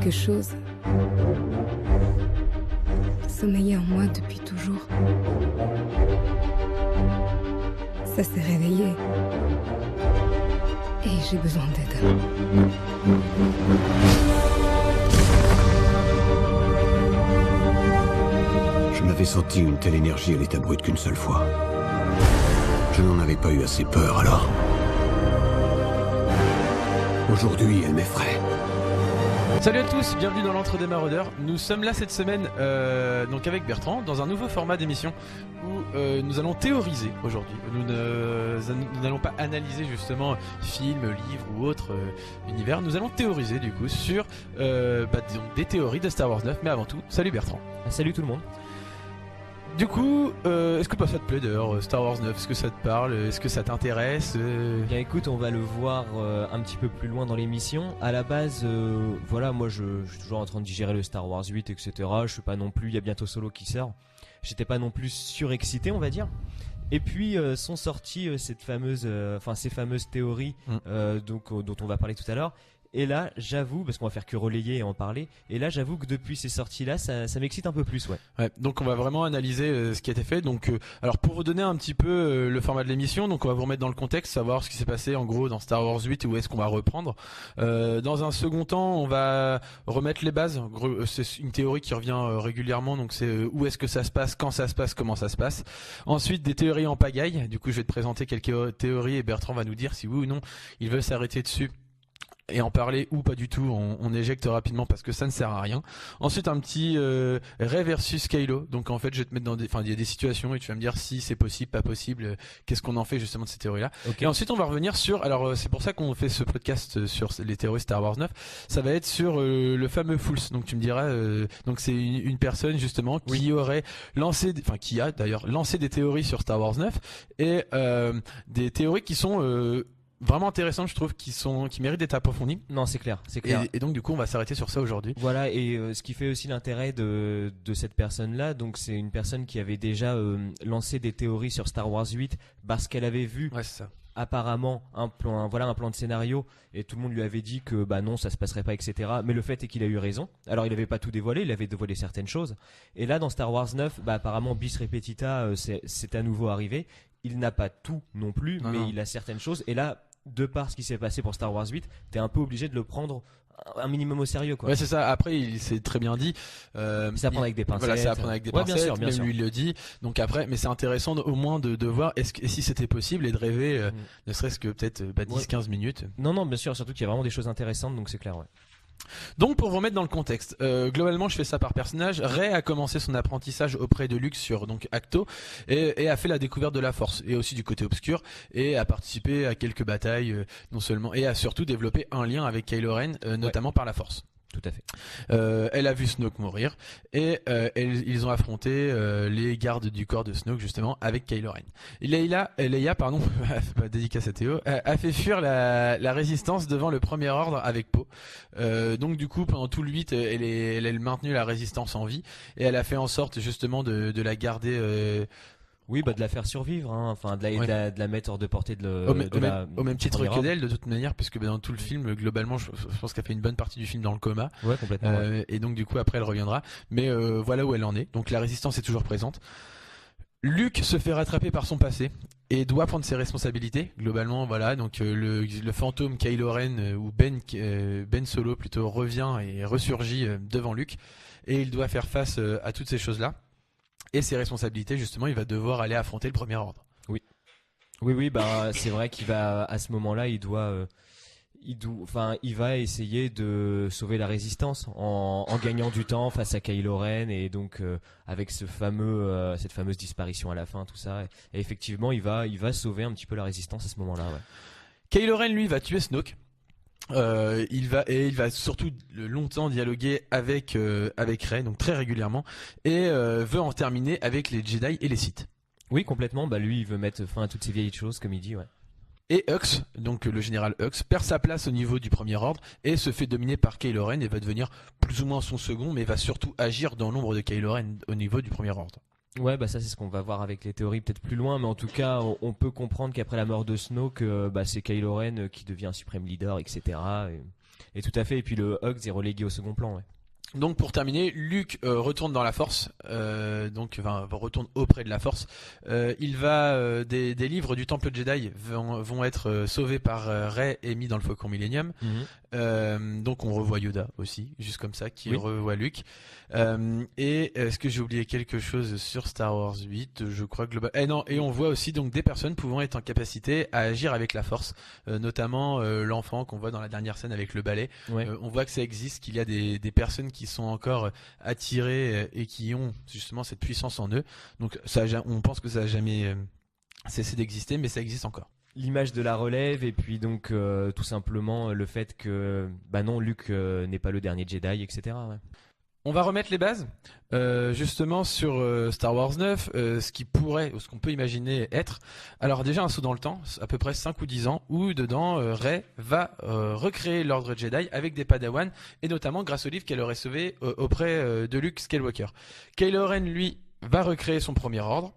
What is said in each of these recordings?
quelque chose sommeillait en moi depuis toujours. Ça s'est réveillé. Et j'ai besoin d'aide. Je n'avais senti une telle énergie à l'état brut qu'une seule fois. Je n'en avais pas eu assez peur alors. Aujourd'hui, elle m'effraie. Salut à tous, bienvenue dans l'Entre des Maraudeurs. Nous sommes là cette semaine donc avec Bertrand dans un nouveau format d'émission où nous allons théoriser aujourd'hui. Nous n'allons pas analyser justement films, livres ou autres univers. Nous allons théoriser du coup sur donc des théories de Star Wars 9. Mais avant tout, salut Bertrand. Salut tout le monde. Du coup, est-ce que ça te plaît d'ailleurs Star Wars 9? Est-ce que ça te parle? Est-ce que ça t'intéresse? Bien écoute, on va le voir un petit peu plus loin dans l'émission. À la base, voilà, moi je suis toujours en train de digérer le Star Wars 8, etc. Je suis pas non plus, il y a bientôt Solo qui sort. J'étais pas non plus surexcité, on va dire. Et puis sont sorties ces fameuses théories dont on va parler tout à l'heure. Et là, j'avoue, parce qu'on va faire que relayer et en parler, et là, j'avoue que depuis ces sorties-là, ça m'excite un peu plus, ouais. Donc on va vraiment analyser ce qui a été fait. Donc, alors pour vous donner un petit peu le format de l'émission, donc on va vous remettre dans le contexte, savoir ce qui s'est passé en gros dans Star Wars 8 et où est-ce qu'on va reprendre. Dans un second temps, on va remettre les bases. C'est une théorie qui revient régulièrement, donc c'est où est-ce que ça se passe, quand ça se passe, comment ça se passe. Ensuite, des théories en pagaille. Du coup, je vais te présenter quelques théories et Bertrand va nous dire si oui ou non il veut s'arrêter dessus et en parler ou pas du tout. On éjecte rapidement parce que ça ne sert à rien. Ensuite un petit Rey versus Kylo. Donc en fait je vais te mettre dans il y a des situations et tu vas me dire si c'est possible, pas possible, qu'est-ce qu'on en fait justement de ces théories là. Okay. Et ensuite on va revenir sur, alors c'est pour ça qu'on fait ce podcast sur les théories Star Wars 9. Ça va être sur le fameux Fools. Donc tu me diras donc c'est une personne justement qui aurait lancé, qui a d'ailleurs lancé des théories sur Star Wars 9 et des théories qui sont vraiment intéressant, je trouve, qui méritent d'être approfondis. Non, c'est clair, c'est clair. Et donc du coup, on va s'arrêter sur ça aujourd'hui. Voilà, et ce qui fait aussi l'intérêt de cette personne-là, donc c'est une personne qui avait déjà lancé des théories sur Star Wars 8 parce qu'elle avait vu. Ouais, c'est ça. Apparemment un plan de scénario et tout le monde lui avait dit que non, ça se passerait pas, etc. Mais le fait est qu'il a eu raison. Alors il avait pas tout dévoilé, il avait dévoilé certaines choses. Et là dans Star Wars 9, apparemment bis repetita, c'est à nouveau arrivé. Il n'a pas tout non plus, mais il a certaines choses. Et là, de par ce qui s'est passé pour Star Wars 8, t'es un peu obligé de le prendre un minimum au sérieux, quoi. Ouais, c'est ça. Après, il s'est très bien dit. C'est à prendre avec des pincettes. Voilà, c'est à prendre avec des pincettes. Bien sûr. Lui il le dit. Donc après, mais c'est intéressant au moins de voir et si c'était possible et de rêver, ne serait-ce que peut-être 10-15 minutes. Non, bien sûr. Surtout qu'il y a vraiment des choses intéressantes, donc c'est clair, ouais. Donc pour vous remettre dans le contexte, globalement je fais ça par personnage. Rey a commencé son apprentissage auprès de Luke sur donc Acto et a fait la découverte de la Force et aussi du côté obscur et a participé à quelques batailles non seulement et a surtout développé un lien avec Kylo Ren notamment par la Force. Tout à fait. Elle a vu Snoke mourir et ils ont affronté les gardes du corps de Snoke justement avec Kylo Ren. Leia, dédicace à Théo, a fait fuir la résistance devant le Premier Ordre avec Poe. Donc du coup pendant tout le 8 elle a maintenu la résistance en vie et elle a fait en sorte justement de la garder. Oui, de la faire survivre, de la mettre hors de portée au même titre que d'elle, de toute manière, puisque dans tout le film, globalement, je pense qu'elle fait une bonne partie du film dans le coma. Ouais, complètement. Et donc, du coup, après, elle reviendra. Mais voilà où elle en est. Donc, la résistance est toujours présente. Luke se fait rattraper par son passé et doit prendre ses responsabilités. Globalement, voilà. Donc, le fantôme Kylo Ren ou Ben Solo plutôt revient et ressurgit devant Luke, et il doit faire face à toutes ces choses-là. Et ses responsabilités, justement, il va devoir aller affronter le Premier Ordre. Oui, c'est vrai qu'il va, à ce moment-là, il va essayer de sauver la résistance en gagnant du temps face à Kylo Ren et donc avec cette fameuse disparition à la fin, tout ça. Et effectivement, il va sauver un petit peu la résistance à ce moment-là. Ouais. Kylo Ren, lui, va tuer Snoke. Il va surtout longtemps dialoguer avec Rey, donc très régulièrement, et veut en terminer avec les Jedi et les Sith. Oui, complètement. Lui, il veut mettre fin à toutes ces vieilles choses, comme il dit, ouais. Et Hux, donc le général Hux, perd sa place au niveau du Premier Ordre et se fait dominer par Kylo Ren et va devenir plus ou moins son second, mais va surtout agir dans l'ombre de Kylo Ren au niveau du Premier Ordre. Ouais, ça c'est ce qu'on va voir avec les théories peut-être plus loin, mais en tout cas on peut comprendre qu'après la mort de Snoke, c'est Kylo Ren qui devient suprême leader, etc. Et tout à fait. Et puis le Hugs est relégué au second plan. Ouais. Donc pour terminer, Luke retourne dans la Force, retourne auprès de la Force. Il va des livres du Temple Jedi vont être sauvés par Rey et mis dans le Faucon Millennium. Donc on revoit Yoda aussi, juste comme ça, qui revoit Luke. Et est-ce que j'ai oublié quelque chose sur Star Wars 8? Je crois que et on voit aussi donc des personnes pouvant être en capacité à agir avec la Force, notamment l'enfant qu'on voit dans la dernière scène avec le balai. Ouais. On voit que ça existe, qu'il y a des personnes qui sont encore attirées et qui ont justement cette puissance en eux. Donc on pense que ça a jamais cessé d'exister, mais ça existe encore. L'image de la relève et puis donc tout simplement le fait que non, Luke n'est pas le dernier Jedi, etc. Ouais. On va remettre les bases justement sur Star Wars 9, ce qu'on peut imaginer être. Alors déjà un saut dans le temps, à peu près 5 ou 10 ans, où dedans Rey va recréer l'ordre Jedi avec des Padawan, et notamment grâce au livre qu'elle aurait sauvé auprès de Luke Skywalker. Kylo Ren, lui, va recréer son premier ordre.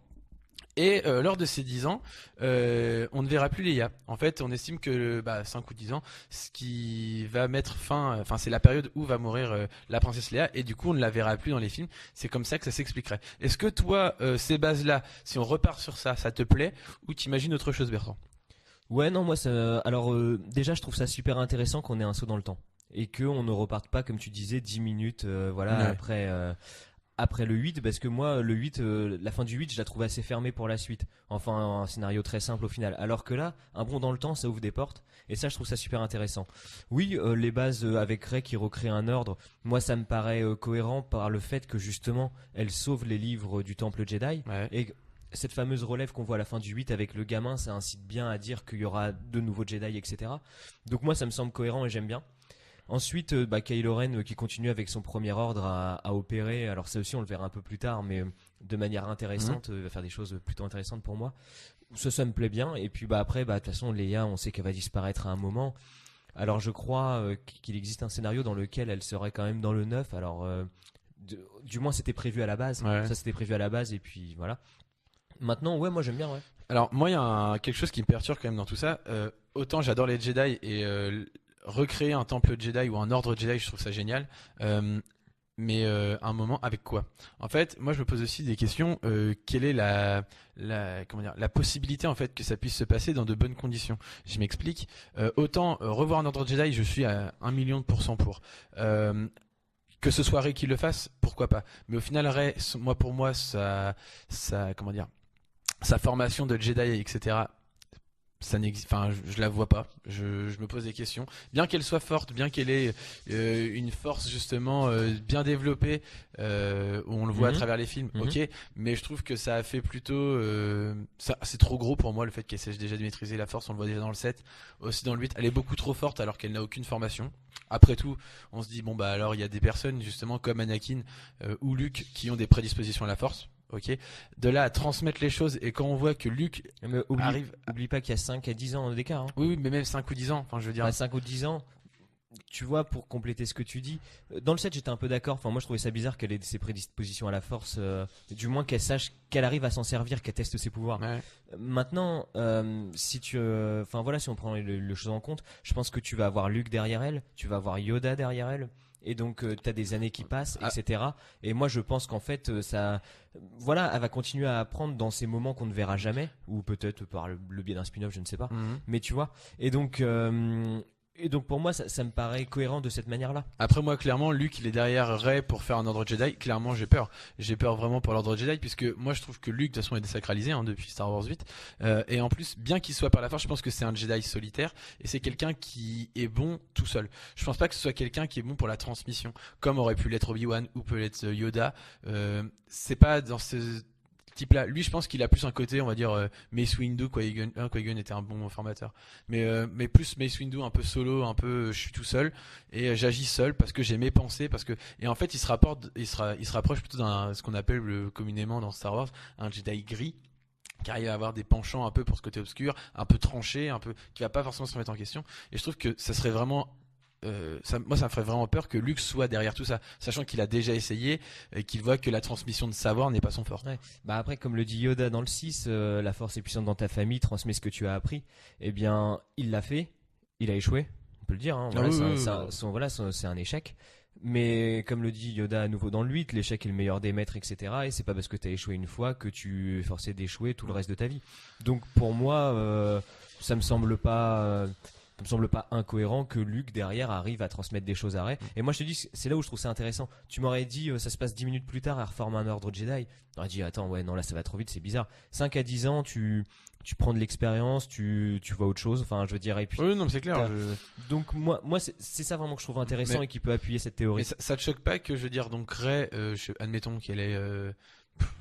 Et lors de ces 10 ans, on ne verra plus Leia. En fait, on estime que 5 ou 10 ans, ce qui va mettre fin, c'est la période où va mourir la princesse Leia, et du coup, on ne la verra plus dans les films. C'est comme ça que ça s'expliquerait. Est-ce que toi, ces bases-là, si on repart sur ça, ça te plaît, ou t'imagines autre chose, Bertrand? Ouais, non, moi, alors déjà, je trouve ça super intéressant qu'on ait un saut dans le temps. Et qu'on ne reparte pas, comme tu disais, 10 minutes, après le 8, parce que moi, le 8, la fin du 8, je la trouve assez fermée pour la suite. Enfin, un scénario très simple au final. Alors que là, un bond dans le temps, ça ouvre des portes. Et ça, je trouve ça super intéressant. Oui, les bases avec Rey qui recrée un ordre, moi, ça me paraît cohérent par le fait que justement, elle sauve les livres du Temple Jedi. Ouais. Et cette fameuse relève qu'on voit à la fin du 8 avec le gamin, ça incite bien à dire qu'il y aura de nouveaux Jedi, etc. Donc moi, ça me semble cohérent et j'aime bien. Ensuite, Kylo Ren qui continue avec son premier ordre à opérer. Alors ça aussi, on le verra un peu plus tard, mais de manière intéressante, va faire des choses plutôt intéressantes pour moi. Ça me plaît bien. Et puis après, de toute façon, Leia, on sait qu'elle va disparaître à un moment. Alors je crois qu'il existe un scénario dans lequel elle serait quand même dans le 9. Alors du moins, c'était prévu à la base. Ouais. Ça, c'était prévu à la base. Et puis voilà. Maintenant, ouais, moi j'aime bien. Ouais. Alors moi, il y a quelque chose qui me perturbe quand même dans tout ça. Autant j'adore les Jedi et recréer un temple Jedi ou un ordre Jedi, je trouve ça génial. Mais à un moment, avec quoi? En fait, moi je me pose aussi des questions. Quelle est la possibilité en fait que ça puisse se passer dans de bonnes conditions? Je m'explique. Autant revoir un ordre Jedi, je suis à 1 000 000% pour. Que ce soit Rey qui le fasse, pourquoi pas. Mais au final, Rey, pour moi, sa formation de Jedi, etc. Ça n'existe, je la vois pas. Je me pose des questions. Bien qu'elle soit forte, bien qu'elle ait une force justement bien développée, où on le voit à travers les films, ok. Mais je trouve que ça a fait plutôt, c'est trop gros pour moi le fait qu'elle sache déjà de maîtriser la force. On le voit déjà dans le 7, aussi dans le 8. Elle est beaucoup trop forte alors qu'elle n'a aucune formation. Après tout, on se dit alors il y a des personnes justement comme Anakin ou Luke qui ont des prédispositions à la force. Ok, de là à transmettre les choses, et quand on voit que Luke arrive. Oublie pas qu'il y a 5 à 10 ans d'écart. Hein. Oui, mais même 5 ou 10 ans, je veux dire. 5 ou 10 ans, tu vois, pour compléter ce que tu dis. Dans le 7, j'étais un peu d'accord. Enfin, moi, je trouvais ça bizarre qu'elle ait ses prédispositions à la force. Du moins, qu'elle sache qu'elle arrive à s'en servir, qu'elle teste ses pouvoirs. Ouais. Maintenant, si on prend les choses en compte, je pense que tu vas avoir Luke derrière elle, tu vas avoir Yoda derrière elle. Et donc t'as des années qui passent, etc. Et moi je pense qu'en fait elle va continuer à apprendre dans ces moments qu'on ne verra jamais, ou peut-être par le biais d'un spin-off, je ne sais pas. Mais tu vois. Et donc pour moi ça me paraît cohérent de cette manière-là. Après moi clairement Luke il est derrière Rey pour faire un ordre Jedi. Clairement j'ai peur vraiment pour l'ordre Jedi, puisque moi je trouve que Luke de toute façon est désacralisé depuis Star Wars 8, et en plus bien qu'il soit par la force, je pense que c'est un Jedi solitaire et c'est quelqu'un qui est bon tout seul. Je pense pas que ce soit quelqu'un qui est bon pour la transmission comme aurait pu l'être Obi-Wan ou peut l'être Yoda. C'est pas dans ce type-là. Lui, je pense qu'il a plus un côté, on va dire, Mace Windu. Qui-Gon était un bon formateur. Mais plus Mace Windu, un peu solo, un peu, je suis tout seul et j'agis seul parce que j'ai mes pensées, et en fait, il se rapproche plutôt d'un ce qu'on appelle communément dans Star Wars un Jedi gris, qui arrive à avoir des penchants un peu pour ce côté obscur, un peu tranché, un peu qui va pas forcément se remettre en question. Et je trouve que ça serait vraiment ça me ferait vraiment peur que Luke soit derrière tout ça, sachant qu'il a déjà essayé et qu'il voit que la transmission de savoir n'est pas son fort. Ouais. Après, comme le dit Yoda dans le 6, la force est puissante dans ta famille, transmets ce que tu as appris. Eh bien, il l'a fait, il a échoué. peut le dire. Hein. Ah Voilà, oui, c'est un échec. Mais comme le dit Yoda à nouveau dans le 8, l'échec est le meilleur des maîtres, etc. Et c'est pas parce que t'as échoué une fois que tu es forcé d'échouer tout le reste de ta vie. Donc pour moi, ça me semble pas incohérent que Luke derrière arrive à transmettre des choses à Rey. Et moi je te dis, c'est là où je trouve ça intéressant. Tu m'aurais dit, ça se passe 10 minutes plus tard, elle reforme un ordre Jedi. J'aurais dit, attends, ouais, non, là ça va trop vite, c'est bizarre. 5 à 10 ans, tu prends de l'expérience, tu vois autre chose. Enfin, je veux dire, et puis. Oui, non, mais c'est clair. Donc moi c'est ça vraiment que je trouve intéressant et qui peut appuyer cette théorie. Mais ça te choque pas que, je veux dire, donc Rey, admettons qu'elle ait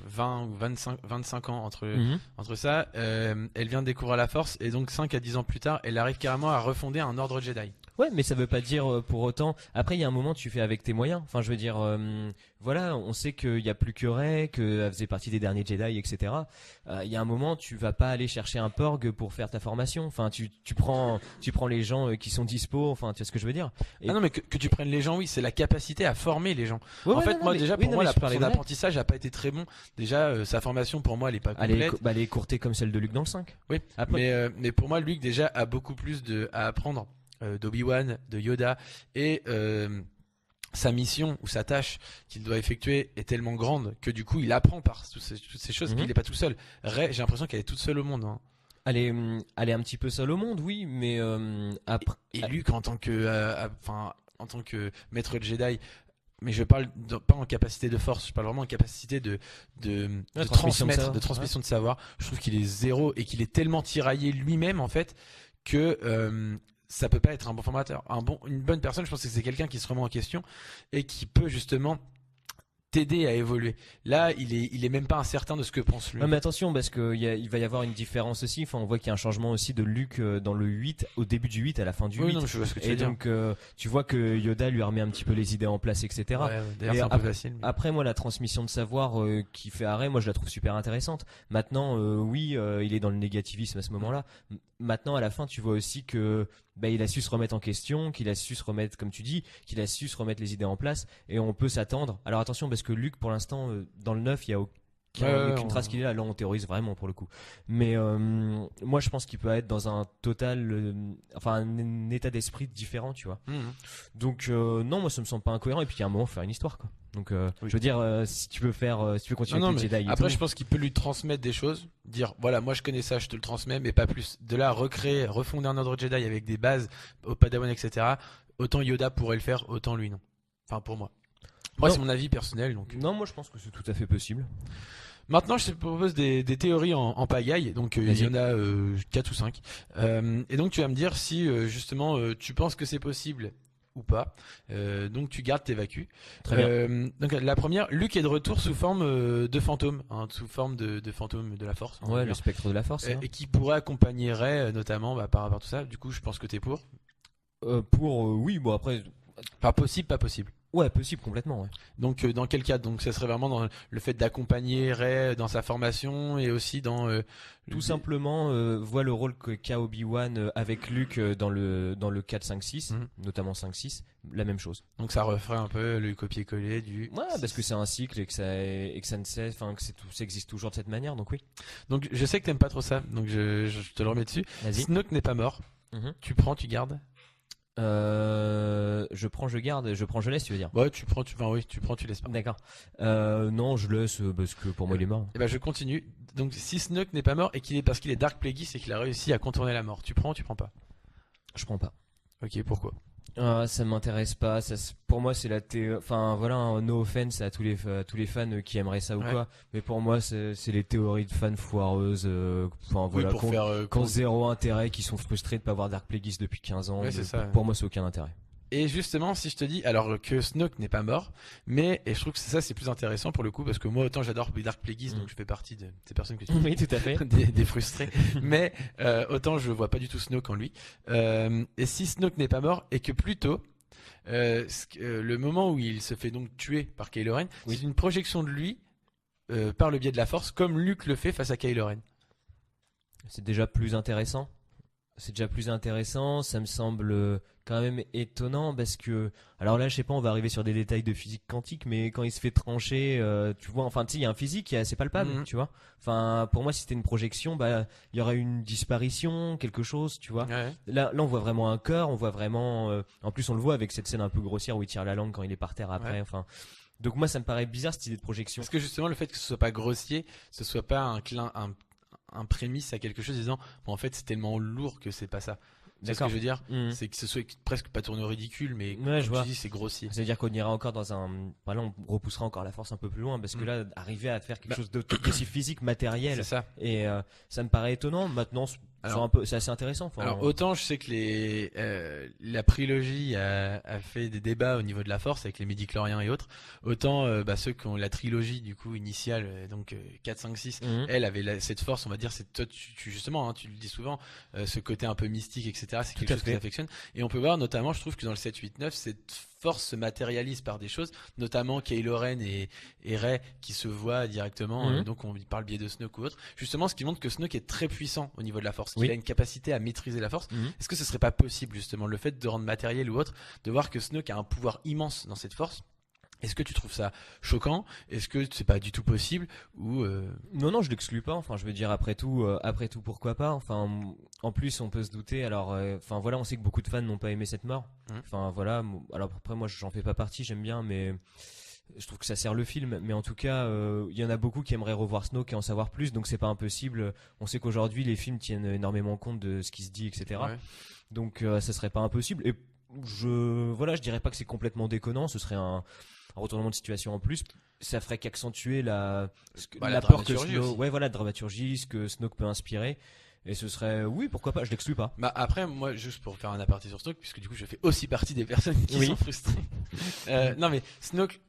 20 ou 25 ans entre ça, elle vient de découvrir la Force et donc 5 à 10 ans plus tard, elle arrive carrément à refonder un ordre Jedi. Ouais, mais ça veut pas dire pour autant. Après, il y a un moment, tu fais avec tes moyens. Enfin, je veux dire, voilà, on sait qu'il y a plus que Rey, qu'elle faisait partie des derniers Jedi, etc. Il y a un moment, tu vas pas aller chercher un Porg pour faire ta formation. Enfin, tu prends les gens qui sont dispo. Enfin, tu vois ce que je veux dire. Ah non, mais que tu prennes les gens, oui, c'est la capacité à former les gens. Ouais, en ouais, fait, non, moi mais- déjà, oui, pour non, moi, mais je parlais son vrai. apprentissage a pas été très bon. Déjà, sa formation, pour moi, elle est pas complète. Elle est courtée comme celle de Luke dans le 5. Oui, Après- mais pour moi, Luke déjà a beaucoup plus à apprendre d'Obi-Wan, de Yoda, et sa mission ou sa tâche qu'il doit effectuer est tellement grande que du coup il apprend par toutes ces choses. Puis il est pas tout seul. Rey, j'ai l'impression qu'elle est toute seule au monde. Hein. Elle est un petit peu seule au monde, oui, mais après. Et Luke en tant que, maître Jedi. Mais je parle pas en capacité de force, je parle vraiment en capacité de transmission de transmettre, savoir. de transmission de savoir. Je trouve qu'il est zéro et qu'il est tellement tiraillé lui-même en fait que ça peut pas être un bon formateur. Une bonne personne, je pense que c'est quelqu'un qui se remet en question et qui peut justement t'aider à évoluer. Là, il est même pas incertain de ce que pense lui. Ouais, mais attention, parce il va y avoir une différence aussi. Enfin, on voit qu'il y a un changement aussi de Luke dans le 8, au début du 8, à la fin du 8. Oui, non, je vois ce que tu veux Et dire. donc, tu vois que Yoda lui remet un petit peu les idées en place, etc. Ouais, d'ailleurs, Et c'est un peu facile. mais- Après, moi, la transmission de savoir qui fait arrêt, moi, je la trouve super intéressante. Maintenant, oui, il est dans le négativisme à ce moment-là. Maintenant, à la fin, tu vois aussi que il a su se remettre en question, qu'il a su se remettre, comme tu dis, qu'il a su se remettre les idées en place, et on peut s'attendre. Alors attention, parce que Luke, pour l'instant, dans le 9, il y a aucune trace qu'il est là. Là, on théorise vraiment pour le coup. Mais moi, je pense qu'il peut être dans un total, un état d'esprit différent, tu vois. Mhm. Donc non, moi ça me semble pas incohérent. Et puis il y a un moment faut faire une histoire, quoi. Donc je veux dire, si tu peux continuer Non, avec mais les Jedi. et après, tout. je pense qu'il peut lui transmettre des choses, dire voilà, moi je connais ça, je te le transmets, mais pas plus. De là, refonder un ordre Jedi avec des bases au Padawan, etc. Autant Yoda pourrait le faire, autant lui non. Enfin, pour moi. Moi, Non. c'est mon avis personnel. Donc. Non, moi je pense que c'est tout à fait possible. Maintenant, je te propose des théories en pagaille. Donc, il Vas-y. y en a 4 ou 5. Et donc, tu vas me dire si justement tu penses que c'est possible ou pas. Donc, tu gardes, t'évacues. Très bien. Donc, la première, Luke est de retour sous forme de fantôme, hein, sous forme de fantôme de la Force. on va Ouais, dire. le spectre de la force. hein. Et qui pourrait accompagner Rey, notamment par rapport à tout ça. Du coup, je pense que t'es pour. Oui, bon après. Pas possible, pas possible. Ouais, possible complètement. Ouais. Donc, dans quel cas? Donc, ça serait vraiment dans le fait d'accompagner Rey dans sa formation et aussi dans Tout simplement, voit le rôle qu'a Obi-Wan avec Luke dans le 4, 5, 6, Mhm. notamment 5, 6, la même chose. Donc, ça referait un peu le copier-coller du. Ouais, parce que c'est un cycle et que ça ne cesse, enfin que ça existe toujours de cette manière, donc oui. Donc, je sais que t'aimes pas trop ça, donc je te le remets dessus. Vas-y. Snoke n'est pas mort. Mhm. Tu prends, tu gardes. Je prends, je garde, je prends, je laisse, tu veux dire. Ouais, tu prends, tu laisses pas. D'accord. Non, je laisse parce que pour moi il est mort. Et ben, je continue. Donc, si Snoke n'est pas mort et parce qu'il est Dark Plagueis et qu'il a réussi à contourner la mort, tu prends, tu prends pas. Je prends pas. Ok, pourquoi? Ça m'intéresse pas. Pour moi, c'est enfin voilà, hein, no offense à tous les fans qui aimeraient ça ou Ouais. quoi. Mais pour moi, c'est les théories de fans foireuses. Enfin Oui, voilà, pour qui ont- faire. qui ont zéro intérêt, qui sont frustrés de pas avoir Dark Plagueis depuis 15 ans. Ouais, c'est ça. Pour moi, c'est aucun intérêt. Et justement, si je te dis, alors que Snoke n'est pas mort, et je trouve que c'est plus intéressant pour le coup, parce que moi, autant j'adore Dark Plagueis, donc je fais partie de ces personnes que tu Oui, tout à fait. des frustrés, mais autant je vois pas du tout Snoke en lui. Et si Snoke n'est pas mort, et que plutôt, le moment où il se fait donc tuer par Kylo Ren, Oui. c'est une projection de lui par le biais de la Force, comme Luke le fait face à Kylo Ren. C'est déjà plus intéressant. c'est déjà plus intéressant. Ça me semble quand même étonnant parce que, alors là, je sais pas, on va arriver sur des détails de physique quantique, mais quand il se fait trancher, tu vois, enfin, tu sais, il y a un physique qui est assez palpable, tu vois. Enfin, pour moi, si c'était une projection, bah, il y aurait une disparition, quelque chose, tu vois. Ouais. Là, on voit vraiment un cœur, on voit vraiment, en plus, on le voit avec cette scène un peu grossière où il tire la langue quand il est par terre après, enfin. Donc moi, ça me paraît bizarre cette idée de projection. Parce que justement, le fait que ce soit pas grossier, ce soit pas un prémisse à quelque chose disant, bon, en fait, c'est tellement lourd que c'est pas ça. C'est ce que je veux dire, c'est que ce soit presque pas tourné au ridicule, mais je vois. tu dis, c'est grossier. Ça veut dire qu'on ira encore dans un, là, on repoussera encore la force un peu plus loin parce que là, arriver à faire quelque chose d'aussi physique, matériel, C'est ça. et ça me paraît étonnant. Maintenant, c'est assez intéressant. Enfin, alors autant je sais que la trilogie a fait des débats au niveau de la force avec les midi-chloriens et autres, autant ceux qui ont la trilogie du coup initiale, donc 4, 5, 6, elle avait cette force, on va dire, c'est toi justement, hein, tu le dis souvent, ce côté un peu mystique, etc. C'est quelque chose que j'affectionne, et on peut voir notamment, je trouve que dans le 7, 8, 9, cette force se matérialise par des choses, notamment Kylo Ren et Rey qui se voient directement, donc on par le biais de Snoke ou autre, justement, ce qui montre que Snoke est très puissant au niveau de la force, qu'il a une capacité à maîtriser la force. Est-ce que ce serait pas possible justement, le fait de rendre matériel ou autre, de voir que Snoke a un pouvoir immense dans cette force? Est-ce que tu trouves ça choquant? Est-ce que c'est pas du tout possible ou Non, je l'exclus pas. Enfin, je veux dire, après tout, pourquoi pas. Enfin, en plus, on peut se douter. Alors, enfin voilà, on sait que beaucoup de fans n'ont pas aimé cette mort. Enfin voilà. Alors après, moi, j'en fais pas partie. J'aime bien, mais je trouve que ça sert le film. Mais en tout cas, il y en a beaucoup qui aimeraient revoir Snoke et en savoir plus. Donc c'est pas impossible. On sait qu'aujourd'hui, les films tiennent énormément compte de ce qui se dit, etc. Donc ça serait pas impossible. Et je dirais pas que c'est complètement déconnant. Ce serait un retournement de situation en plus, ça ferait qu'accentuer la peur que Snoke, la dramaturgie, ce que Snoke peut inspirer, et ce serait, oui, pourquoi pas, je l'exclus pas. Bah après, moi, juste pour faire un aparté sur Snoke, puisque du coup je fais aussi partie des personnes qui sont frustrées. Non mais Snoke,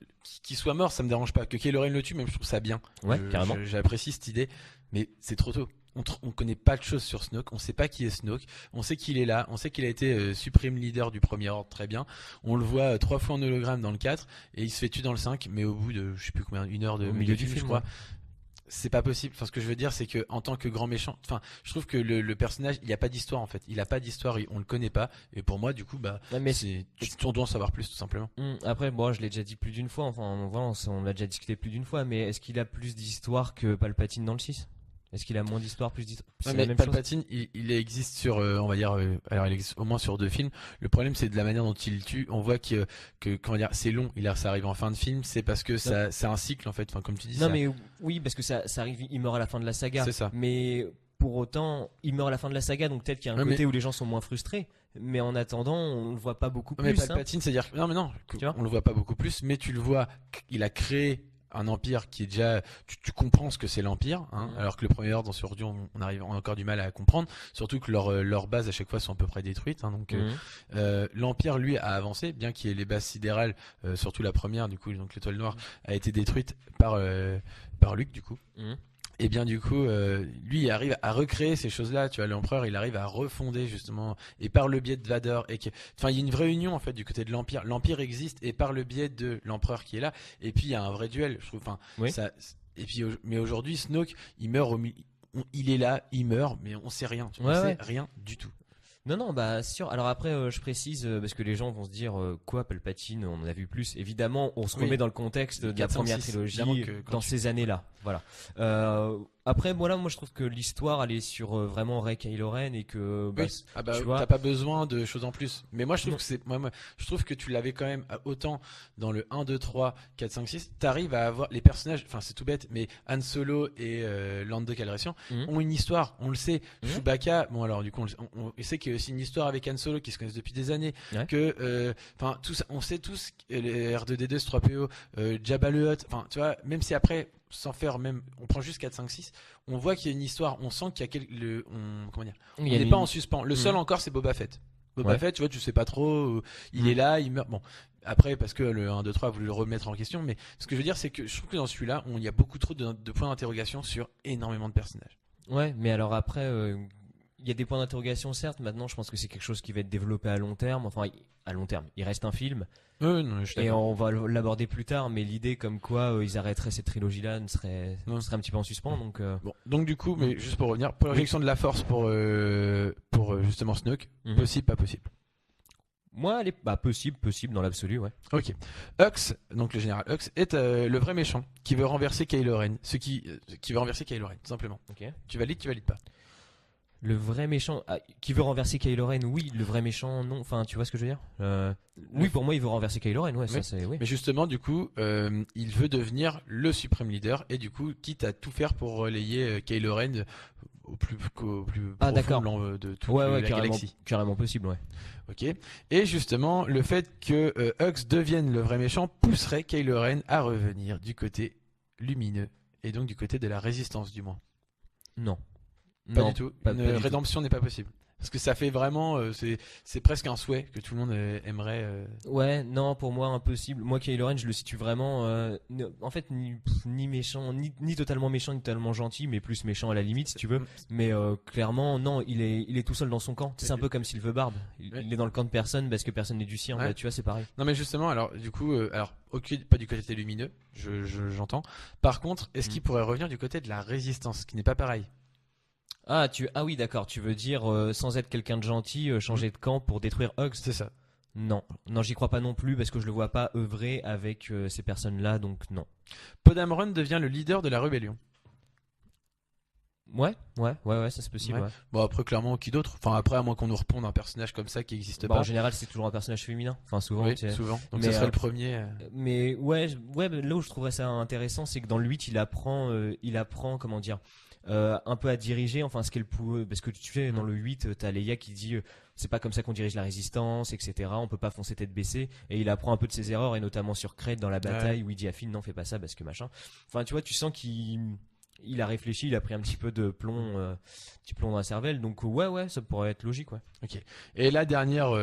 qu'il soit mort, ça me dérange pas. Que Kylo Ren le tue, même je trouve ça bien. Carrément. J'apprécie cette idée, mais c'est trop tôt. On connaît pas de choses sur Snoke, on sait pas qui est Snoke, on sait qu'il est là, on sait qu'il a été supreme leader du Premier Ordre, très bien. On le voit 3 fois en hologramme dans le 4 et il se fait tuer dans le 5, mais au bout de je sais plus combien, 1 heure de milieu du film, je crois. C'est pas possible. Enfin, ce que je veux dire, c'est que en tant que grand méchant, enfin, je trouve que le personnage, il y a pas d'histoire en fait. Il a pas d'histoire, on le connaît pas. Et pour moi, du coup, on doit en savoir plus, tout simplement. Après, bon, je l'ai déjà dit plus d'une fois. Enfin, on l'a déjà discuté plus d'une fois. Mais est-ce qu'il a plus d'histoire que Palpatine dans le 6? Est-ce qu'il a moins d'histoire, plus d'histoire? Mais Palpatine, il existe sur, on va dire, alors il existe au moins sur 2 films. Le problème, c'est de la manière dont il tue. On voit que comment dire, c'est long. Ça arrive en fin de film. C'est parce que c'est un cycle en fait. Enfin, comme tu dis. Non, mais oui, parce que ça arrive. Il meurt à la fin de la saga. C'est ça. Mais pour autant, il meurt à la fin de la saga, donc peut-être qu'il y a un côté où les gens sont moins frustrés. Mais en attendant, on le voit pas beaucoup plus. Mais Palpatine, c'est-à-dire, non, on le voit pas beaucoup plus, mais tu le vois. Il a créé un empire qui est déjà, tu comprends ce que c'est l'empire, hein, alors que le Premier Ordre aujourd'hui on a encore du mal à comprendre, surtout que leurs bases à chaque fois sont à peu près détruites, hein, donc l'empire lui a avancé, bien qu'il y ait les bases sidérales, surtout la première du coup, donc l'étoile noire a été détruite par Luke du coup. Et bien du coup, lui il arrive à recréer ces choses-là, tu vois, l'empereur il arrive à refonder justement, et par le biais de Vader, enfin il y a une vraie union en fait du côté de l'empire. L'empire existe et par le biais de l'empereur qui est là, et puis il y a un vrai duel, je trouve. Enfin, et puis mais aujourd'hui Snoke, il meurt il est là, il meurt, mais on sait rien, on sait rien du tout. Non, bah c'est sûr. Alors après, je précise parce que les gens vont se dire quoi, Palpatine, on en a vu plus. Évidemment, on se remet dans le contexte de la première trilogie dans ces années-là. Voilà. Après, voilà, moi je trouve que l'histoire elle est sur vraiment Rey Kylo Ren et que tu vois, t'as pas besoin de choses en plus. Mais moi je trouve que je trouve que tu l'avais quand même autant dans le 1, 2, 3, 4, 5, 6. T'arrives à avoir les personnages, enfin c'est tout bête, mais Han Solo et Lando Calrissian ont une histoire, on le sait. Chewbacca, bon alors du coup on sait qu'il y a aussi une histoire avec Han Solo qui se connaissent depuis des années. Que, enfin tout ça, on sait tous les R2D2, C3PO, Jabba le Hutt. Enfin tu vois, même si après sans faire même, on prend juste 4, 5, 6, on voit qu'il y a une histoire, on sent qu'il y a on n'est pas en suspens. Le seul encore c'est Boba Fett. Boba Fett, tu vois, tu sais pas trop, il est là, il meurt. Bon, après parce que le 1, 2, 3 a voulu le remettre en question, mais ce que je veux dire c'est que je trouve que dans celui-là, il y a beaucoup trop de points d'interrogation sur énormément de personnages. Ouais, mais alors après, il y a des points d'interrogation certes, maintenant je pense que c'est quelque chose qui va être développé à long terme, enfin à long terme, il reste un film. Non, et on va l'aborder plus tard, mais l'idée comme quoi ils arrêteraient cette trilogie-là serait un petit peu en suspens. Donc bon, donc du coup, mais juste pour revenir, projection de la force pour pour justement Snoke. Mhm. Possible, pas possible. Moi, elle est possible dans l'absolu, ouais. Ok. Hux, donc le général Hux, est le vrai méchant qui veut renverser Kylo Ren. Qui veut renverser Kylo Ren, tout simplement. Ok. Tu valides pas. Le vrai méchant qui veut renverser Kylo Ren, oui. Le vrai méchant, non. Enfin, tu vois ce que je veux dire Oui, pour moi, il veut renverser Kylo Ren, ouais. Ça, Oui. c'est oui. Mais justement, du coup, il veut devenir le suprême leader et du coup, quitte à tout faire pour relayer Kylo Ren au plus Ah, profond d'accord. de toute Ouais, la carrément, galaxie. carrément possible, ouais. Ok. Et justement, le fait que Hux devienne le vrai méchant pousserait Kylo Ren à revenir du côté lumineux et donc du côté de la résistance, du moins. Non. Pas Non, du tout. pas Une du tout. rédemption n'est pas possible. Parce que ça fait vraiment, c'est presque un souhait que tout le monde aimerait. Ouais, non, pour moi impossible. Moi, Kylo Ren, je le situe vraiment, en fait, ni méchant, ni totalement méchant, ni totalement gentil, mais plus méchant à la limite, si tu veux. Mais clairement, non, il est tout seul dans son camp. C'est un peu comme Silverbarb. Il est dans le camp de personne parce que personne n'est du sien. Ouais. Bah, tu vois, c'est pareil. Non mais justement, alors du coup, pas du côté lumineux, j'entends. Par contre, est-ce qu'il pourrait revenir du côté de la résistance, ce qui n'est pas pareil? Ah oui, d'accord. Tu veux dire sans être quelqu'un de gentil, changer de camp pour détruire Hux? C'est ça. Non, j'y crois pas non plus parce que je le vois pas œuvrer avec ces personnes-là, donc non. Poe Dameron devient le leader de la rébellion. Ouais, ça c'est possible. Ouais. Ouais. Bon après clairement qui d'autre? Enfin après à moins qu'on nous réponde un personnage comme ça qui n'existe Bah, pas. en général, c'est toujours un personnage féminin. Enfin, souvent. Oui, tu sais. souvent. Donc Mais, ça serait le premier. Mais ouais, là où je trouverais ça intéressant, c'est que dans le 8, il apprend, comment dire, un peu à diriger, enfin ce qu'elle pouvait, parce que tu sais, dans le 8, t'as Leia qui dit, c'est pas comme ça qu'on dirige la résistance, etc. On peut pas foncer tête baissée, et il apprend un peu de ses erreurs, et notamment sur Crait dans la bataille, où il dit à Finn, non, fais pas ça, parce que machin. Enfin, tu vois, tu sens qu'il a réfléchi, il a pris un petit peu de plomb, petit plomb dans la cervelle, donc ouais, ça pourrait être logique, ouais. Ok. Et la dernière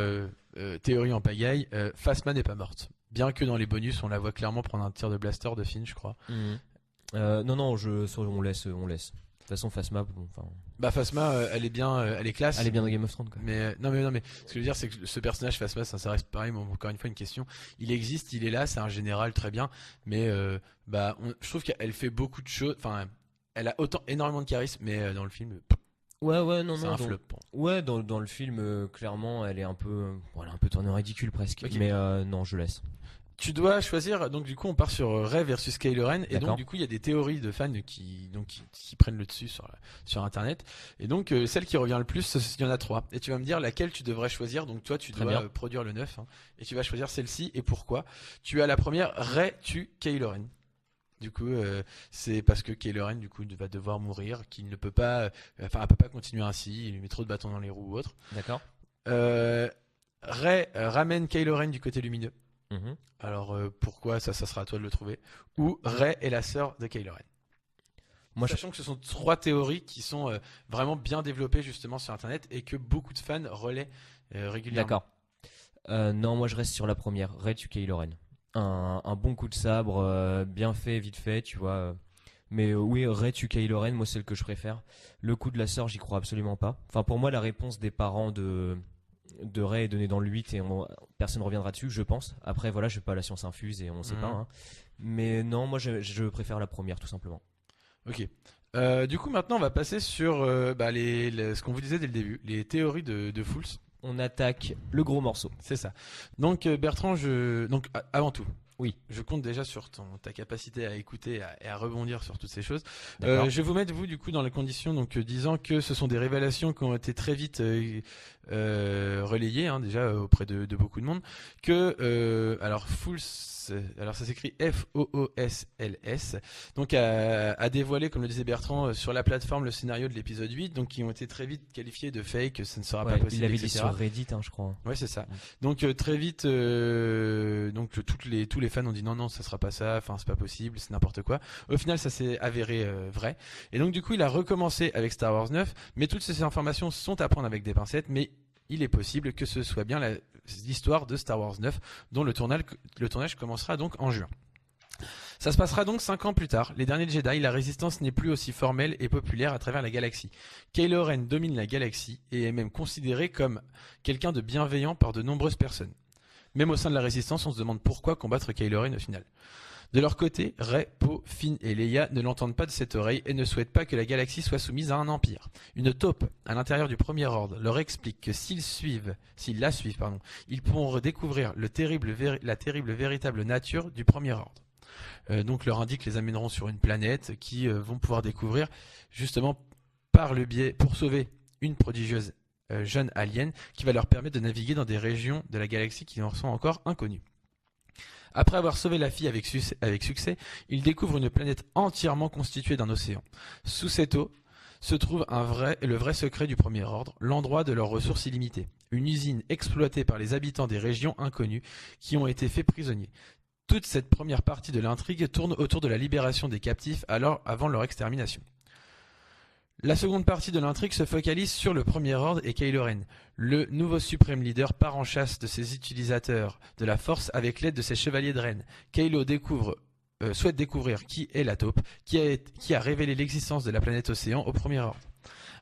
théorie en pagaille, Phasma n'est pas morte. Bien que dans les bonus, on la voit clairement prendre un tir de blaster de Finn, je crois. Non, on laisse. De toute façon, Phasma, bon, enfin. Bah Phasma, elle est bien, elle est classe. Elle est bien dans Game of Thrones, quoi. Mais non mais ce que je veux dire c'est que ce personnage Phasma, ça reste pareil, mais encore une fois une question. Il existe, il est là, c'est un général très bien, mais je trouve qu'elle fait beaucoup de choses. Enfin, elle a énormément de charisme, mais dans le film, Ouais, non, c'est un flop. Ouais, dans le film, clairement, elle est un peu tournée en ridicule presque. Ok. Mais non, je laisse. Tu dois choisir, donc du coup on part sur Rey versus Kylo Ren, et D'accord. donc du coup il y a des théories de fans qui prennent le dessus sur internet, et donc celle qui revient le plus, il y en a 3, et tu vas me dire laquelle tu devrais choisir, donc toi tu Très dois bien. produire le 9, hein, et tu vas choisir celle-ci, et pourquoi. Tu as la première, Rey tue Kylo Ren. Du coup, c'est parce que Kylo Ren du coup va devoir mourir, qu'il ne peut pas, elle peut pas continuer ainsi, il lui met trop de bâtons dans les roues ou autre. D'accord. Rey ramène Kylo Ren du côté lumineux. Mhm. Alors pourquoi ça sera à toi de le trouver. Ou Rey est la sœur de Kylo Ren. Moi, Sachant que ce sont 3 théories qui sont vraiment bien développées justement sur internet et que beaucoup de fans relaient régulièrement. D'accord. Non, moi je reste sur la première. Rey tue Kylo Ren. Un bon coup de sabre, bien fait, vite fait, tu vois. Mais oui, Rey tue Kylo Ren, moi c'est le que je préfère. Le coup de la sœur, j'y crois absolument pas. Enfin, pour moi, la réponse des parents de Rey est donnée dans le 8 et personne ne reviendra dessus, je pense. Après, voilà, je suis pas la science infuse et on sait pas. Hein. Mais non, moi je préfère la première, tout simplement. Ok. Du coup, maintenant, on va passer sur ce qu'on vous disait dès le début, les théories de Fools. On attaque le gros morceau. C'est ça. Donc, Bertrand, avant tout, Oui. je compte déjà sur ta capacité à écouter et à rebondir sur toutes ces choses. D'accord. Je vais vous mettre, vous, du coup, dans les conditions, donc disant que ce sont des révélations qui ont été très vite relayées, hein, déjà auprès de beaucoup de monde. Alors, Fools, alors ça s'écrit F-O-O-S-L-S, donc a dévoilé, comme le disait Bertrand, sur la plateforme le scénario de l'épisode 8, donc qui ont été très vite qualifiés de fake, ça ne sera pas Ouais, possible, il l'avait dit etc. sur Reddit, hein, je crois. Ouais, c'est ça. Donc très vite, tous les fans ont dit non, ça sera pas ça, enfin c'est pas possible, c'est n'importe quoi. Au final, ça s'est avéré vrai. Et donc du coup, il a recommencé avec Star Wars 9, mais toutes ces informations sont à prendre avec des pincettes, mais il est possible que ce soit bien l'histoire de Star Wars 9, dont le tournage commencera donc en juin. Ça se passera donc 5 ans plus tard. Les derniers Jedi, la résistance n'est plus aussi formelle et populaire à travers la galaxie. Kylo Ren domine la galaxie et est même considéré comme quelqu'un de bienveillant par de nombreuses personnes. Même au sein de la résistance, on se demande pourquoi combattre Kylo Ren au final. De leur côté, Rey, Poe, Finn et Leia ne l'entendent pas de cette oreille et ne souhaitent pas que la galaxie soit soumise à un empire. Une taupe à l'intérieur du Premier Ordre leur explique que s'ils la suivent, ils pourront redécouvrir la terrible véritable nature du Premier Ordre. Donc leur indique les amèneront sur une planète qui vont pouvoir découvrir justement par le biais pour sauver une prodigieuse jeune alien qui va leur permettre de naviguer dans des régions de la galaxie qui leur sont encore inconnues. Après avoir sauvé la fille avec succès, ils découvrent une planète entièrement constituée d'un océan. Sous cette eau se trouve le vrai secret du Premier Ordre, l'endroit de leurs ressources illimitées. Une usine exploitée par les habitants des régions inconnues qui ont été faits prisonniers. Toute cette première partie de l'intrigue tourne autour de la libération des captifs avant leur extermination. La seconde partie de l'intrigue se focalise sur le Premier Ordre et Kylo Ren. Le nouveau suprême leader part en chasse de ses utilisateurs de la Force avec l'aide de ses chevaliers de Ren. Kylo souhaite découvrir qui est la taupe, qui a révélé l'existence de la planète Océan au Premier Ordre.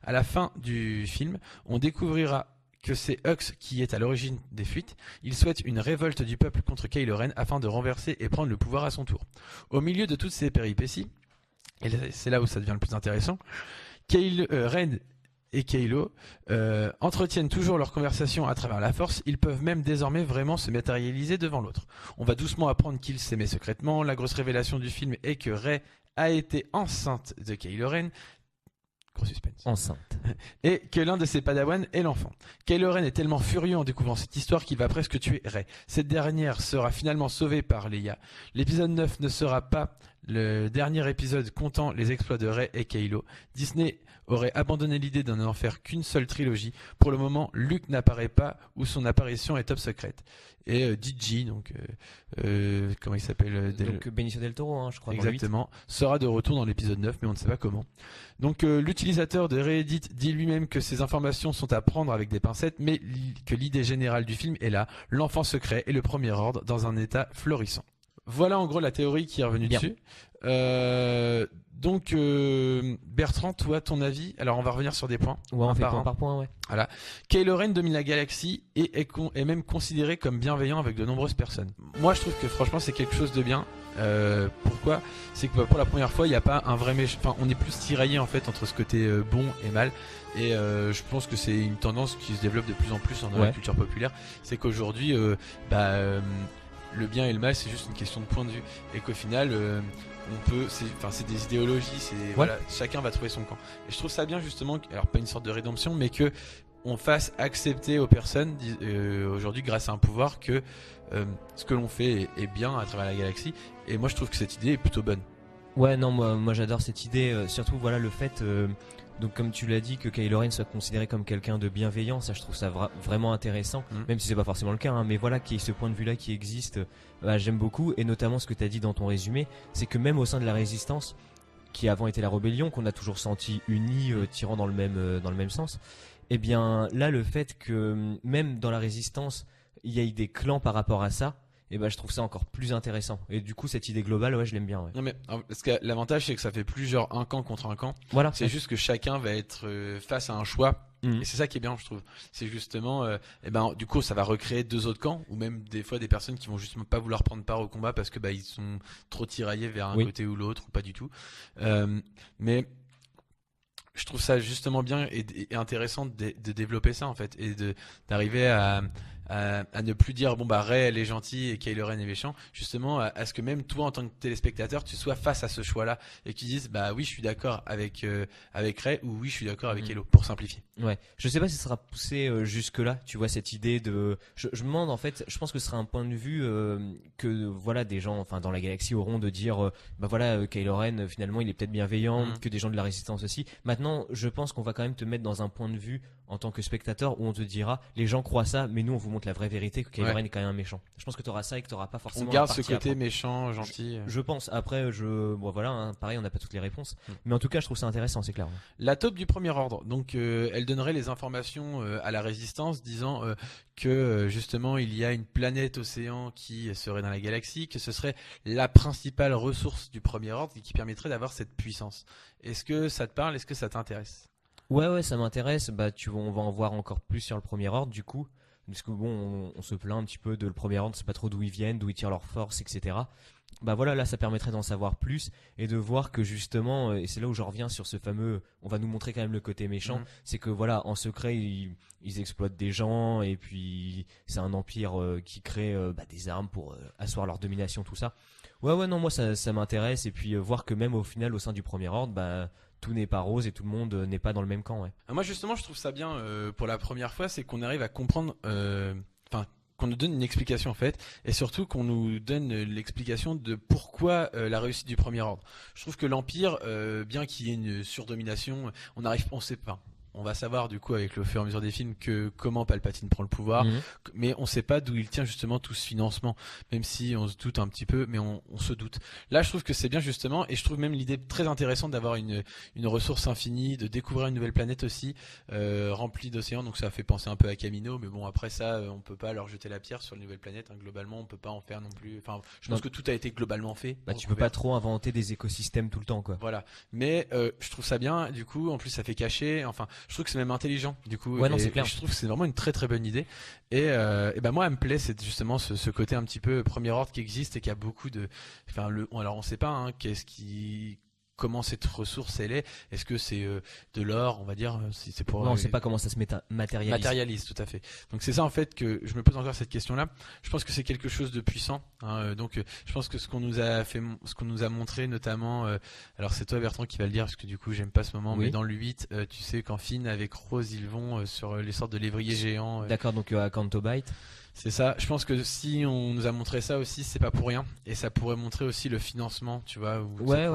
À la fin du film, on découvrira que c'est Hux qui est à l'origine des fuites. Il souhaite une révolte du peuple contre Kylo Ren afin de renverser et prendre le pouvoir à son tour. Au milieu de toutes ces péripéties, et c'est là où ça devient le plus intéressant, Ren et Kylo entretiennent toujours leur conversation à travers la Force. Ils peuvent même désormais vraiment se matérialiser devant l'autre. On va doucement apprendre qu'ils s'aimaient secrètement. La grosse révélation du film est que Rey a été enceinte de Kylo Ren. Gros suspense. Enceinte. Et que l'un de ses padawans est l'enfant. Kylo Ren est tellement furieux en découvrant cette histoire qu'il va presque tuer Rey. Cette dernière sera finalement sauvée par Leia. L'épisode 9 ne sera pas le dernier épisode comptant les exploits de Rey et Kylo. Disney aurait abandonné l'idée d'en en faire qu'une seule trilogie. Pour le moment, Luke n'apparaît pas ou son apparition est top secrète. Et DJ, donc comment il s'appelle Donc Benicio del Toro, je crois. Exactement, sera de retour dans l'épisode 9, mais on ne sait pas comment. Donc l'utilisateur de Reddit dit lui-même que ces informations sont à prendre avec des pincettes, mais que l'idée générale du film est là, l'enfant secret et le Premier Ordre dans un état florissant. Voilà en gros la théorie qui est revenue dessus. Donc Bertrand, toi ton avis? Alors on va revenir sur des points. Ouais, on fait point par point, ouais. Voilà. Kylo Ren domine la galaxie et est même considéré comme bienveillant avec de nombreuses personnes. Moi je trouve que franchement c'est quelque chose de bien. Pourquoi? C'est que pour la première fois il n'y a pas un vrai méchant. Enfin on est plus tiraillé en fait entre ce côté bon et mal. Et je pense que c'est une tendance qui se développe de plus en plus dans la culture populaire. C'est qu'aujourd'hui le bien et le mal c'est juste une question de point de vue. Et qu'au final c'est des idéologies, voilà, chacun va trouver son camp. Et je trouve ça bien justement, alors pas une sorte de rédemption, mais que on fasse accepter aux personnes aujourd'hui grâce à un pouvoir que ce que l'on fait est bien à travers la galaxie. Et moi je trouve que cette idée est plutôt bonne. Ouais, non, moi j'adore cette idée, surtout voilà le fait, donc comme tu l'as dit, que Kylo Ren soit considéré comme quelqu'un de bienveillant, ça je trouve ça vraiment intéressant, même si c'est pas forcément le cas, mais voilà, qu'il y ait ce point de vue là qui existe, j'aime beaucoup, et notamment ce que tu as dit dans ton résumé, c'est que même au sein de la résistance, qui avant était la rébellion, qu'on a toujours senti unis, tirant dans le même sens, et bien là le fait que même dans la résistance, il y ait des clans par rapport à ça, et je trouve ça encore plus intéressant. Et du coup cette idée globale, je l'aime bien. Non mais parce que l'avantage c'est que ça fait plus genre un camp contre un camp. Voilà. C'est juste que chacun va être face à un choix. Et c'est ça qui est bien, je trouve. C'est justement, du coup, ça va recréer deux autres camps, ou même des fois des personnes qui vont justement pas vouloir prendre part au combat parce que ils sont trop tiraillés vers un côté ou l'autre, ou pas du tout. Mais je trouve ça justement bien et intéressant de développer ça en fait, et d'arriver à ne plus dire Rey elle est gentille et Kylo Ren est méchant, justement à ce que même toi en tant que téléspectateur tu sois face à ce choix là et que tu dises oui je suis d'accord avec Rey, ou oui je suis d'accord avec Kylo, pour simplifier. Ouais, je sais pas si ça sera poussé jusque là, tu vois, cette idée de je me demande en fait, je pense que ce sera un point de vue que voilà des gens dans la galaxie auront, de dire Kylo Ren finalement il est peut-être bienveillant, que des gens de la résistance aussi. Maintenant je pense qu'on va quand même te mettre dans un point de vue en tant que spectateur où on te dira les gens croient ça, mais nous on vous montre la vraie vérité, que Kylo Ren est quand même un méchant. Je pense que tu auras ça et que tu n'auras pas forcément. On garde ce côté méchant, gentil. Je pense. Après, pareil, on n'a pas toutes les réponses, mais en tout cas, je trouve ça intéressant, c'est clair. La taupe du Premier Ordre, donc elle donnerait les informations à la Résistance, disant que justement il y a une planète océan qui serait dans la galaxie, que ce serait la principale ressource du Premier Ordre et qui permettrait d'avoir cette puissance. Est-ce que ça te parle? Est-ce que ça t'intéresse? Ouais, ça m'intéresse. On va en voir encore plus sur le Premier Ordre du coup. Parce que on se plaint un petit peu de le Premier Ordre, c'est pas trop d'où ils viennent, d'où ils tirent leur force, etc. bah voilà, là ça permettrait d'en savoir plus et de voir que justement, et c'est là où je reviens sur ce fameux, on va nous montrer quand même le côté méchant, c'est que voilà, en secret ils exploitent des gens et puis c'est un empire qui crée des armes pour asseoir leur domination, tout ça. Ouais, non, moi ça m'intéresse et puis voir que même au final, au sein du Premier Ordre, bah tout n'est pas rose et tout le monde n'est pas dans le même camp, ouais. Moi justement je trouve ça bien pour la première fois, c'est qu'on arrive à comprendre, qu'on nous donne une explication en fait, et surtout qu'on nous donne l'explication de pourquoi la réussite du Premier Ordre. Je trouve que l'Empire, bien qu'il y ait une surdomination, on sait pas. On va savoir du coup avec le fur et à mesure des films que comment Palpatine prend le pouvoir, mais on sait pas d'où il tient justement tout ce financement, même si on se doute un petit peu, mais on se doute. Là je trouve que c'est bien justement, et je trouve même l'idée très intéressante d'avoir une ressource infinie, de découvrir une nouvelle planète aussi, remplie d'océans, donc ça fait penser un peu à Kamino, mais bon après ça on peut pas leur jeter la pierre sur une nouvelle planète, hein. Globalement on peut pas en faire non plus, enfin je pense que tout a été globalement fait. Bah tu peux pas trop inventer des écosystèmes tout le temps quoi. Voilà, mais je trouve ça bien, du coup en plus ça fait cacher, enfin je trouve que c'est même intelligent du coup. Ouais, non, c'est clair. Je trouve que c'est vraiment une très très bonne idée. Et ben moi, elle me plaît, c'est justement ce côté un petit peu Premier Ordre qui existe et qui a beaucoup de. Enfin, alors on sait pas hein, comment cette ressource elle est. Est-ce que c'est de l'or, on va dire, si c'est pour. Non, on sait pas comment ça se matérialise. Matérialise, tout à fait. Donc c'est ça en fait que je me pose encore cette question-là. Je pense que c'est quelque chose de puissant. Hein, donc je pense que ce qu'on nous a montré notamment, alors c'est toi Bertrand qui va le dire parce que du coup j'aime pas ce moment, oui. Mais dans le 8, tu sais quand Finn avec Rose ils vont sur les sortes de lévriers géants. D'accord, donc à Canto Bight. C'est ça. Je pense que si on nous a montré ça aussi, c'est pas pour rien. Et ça pourrait montrer aussi le financement, tu vois. Ouais.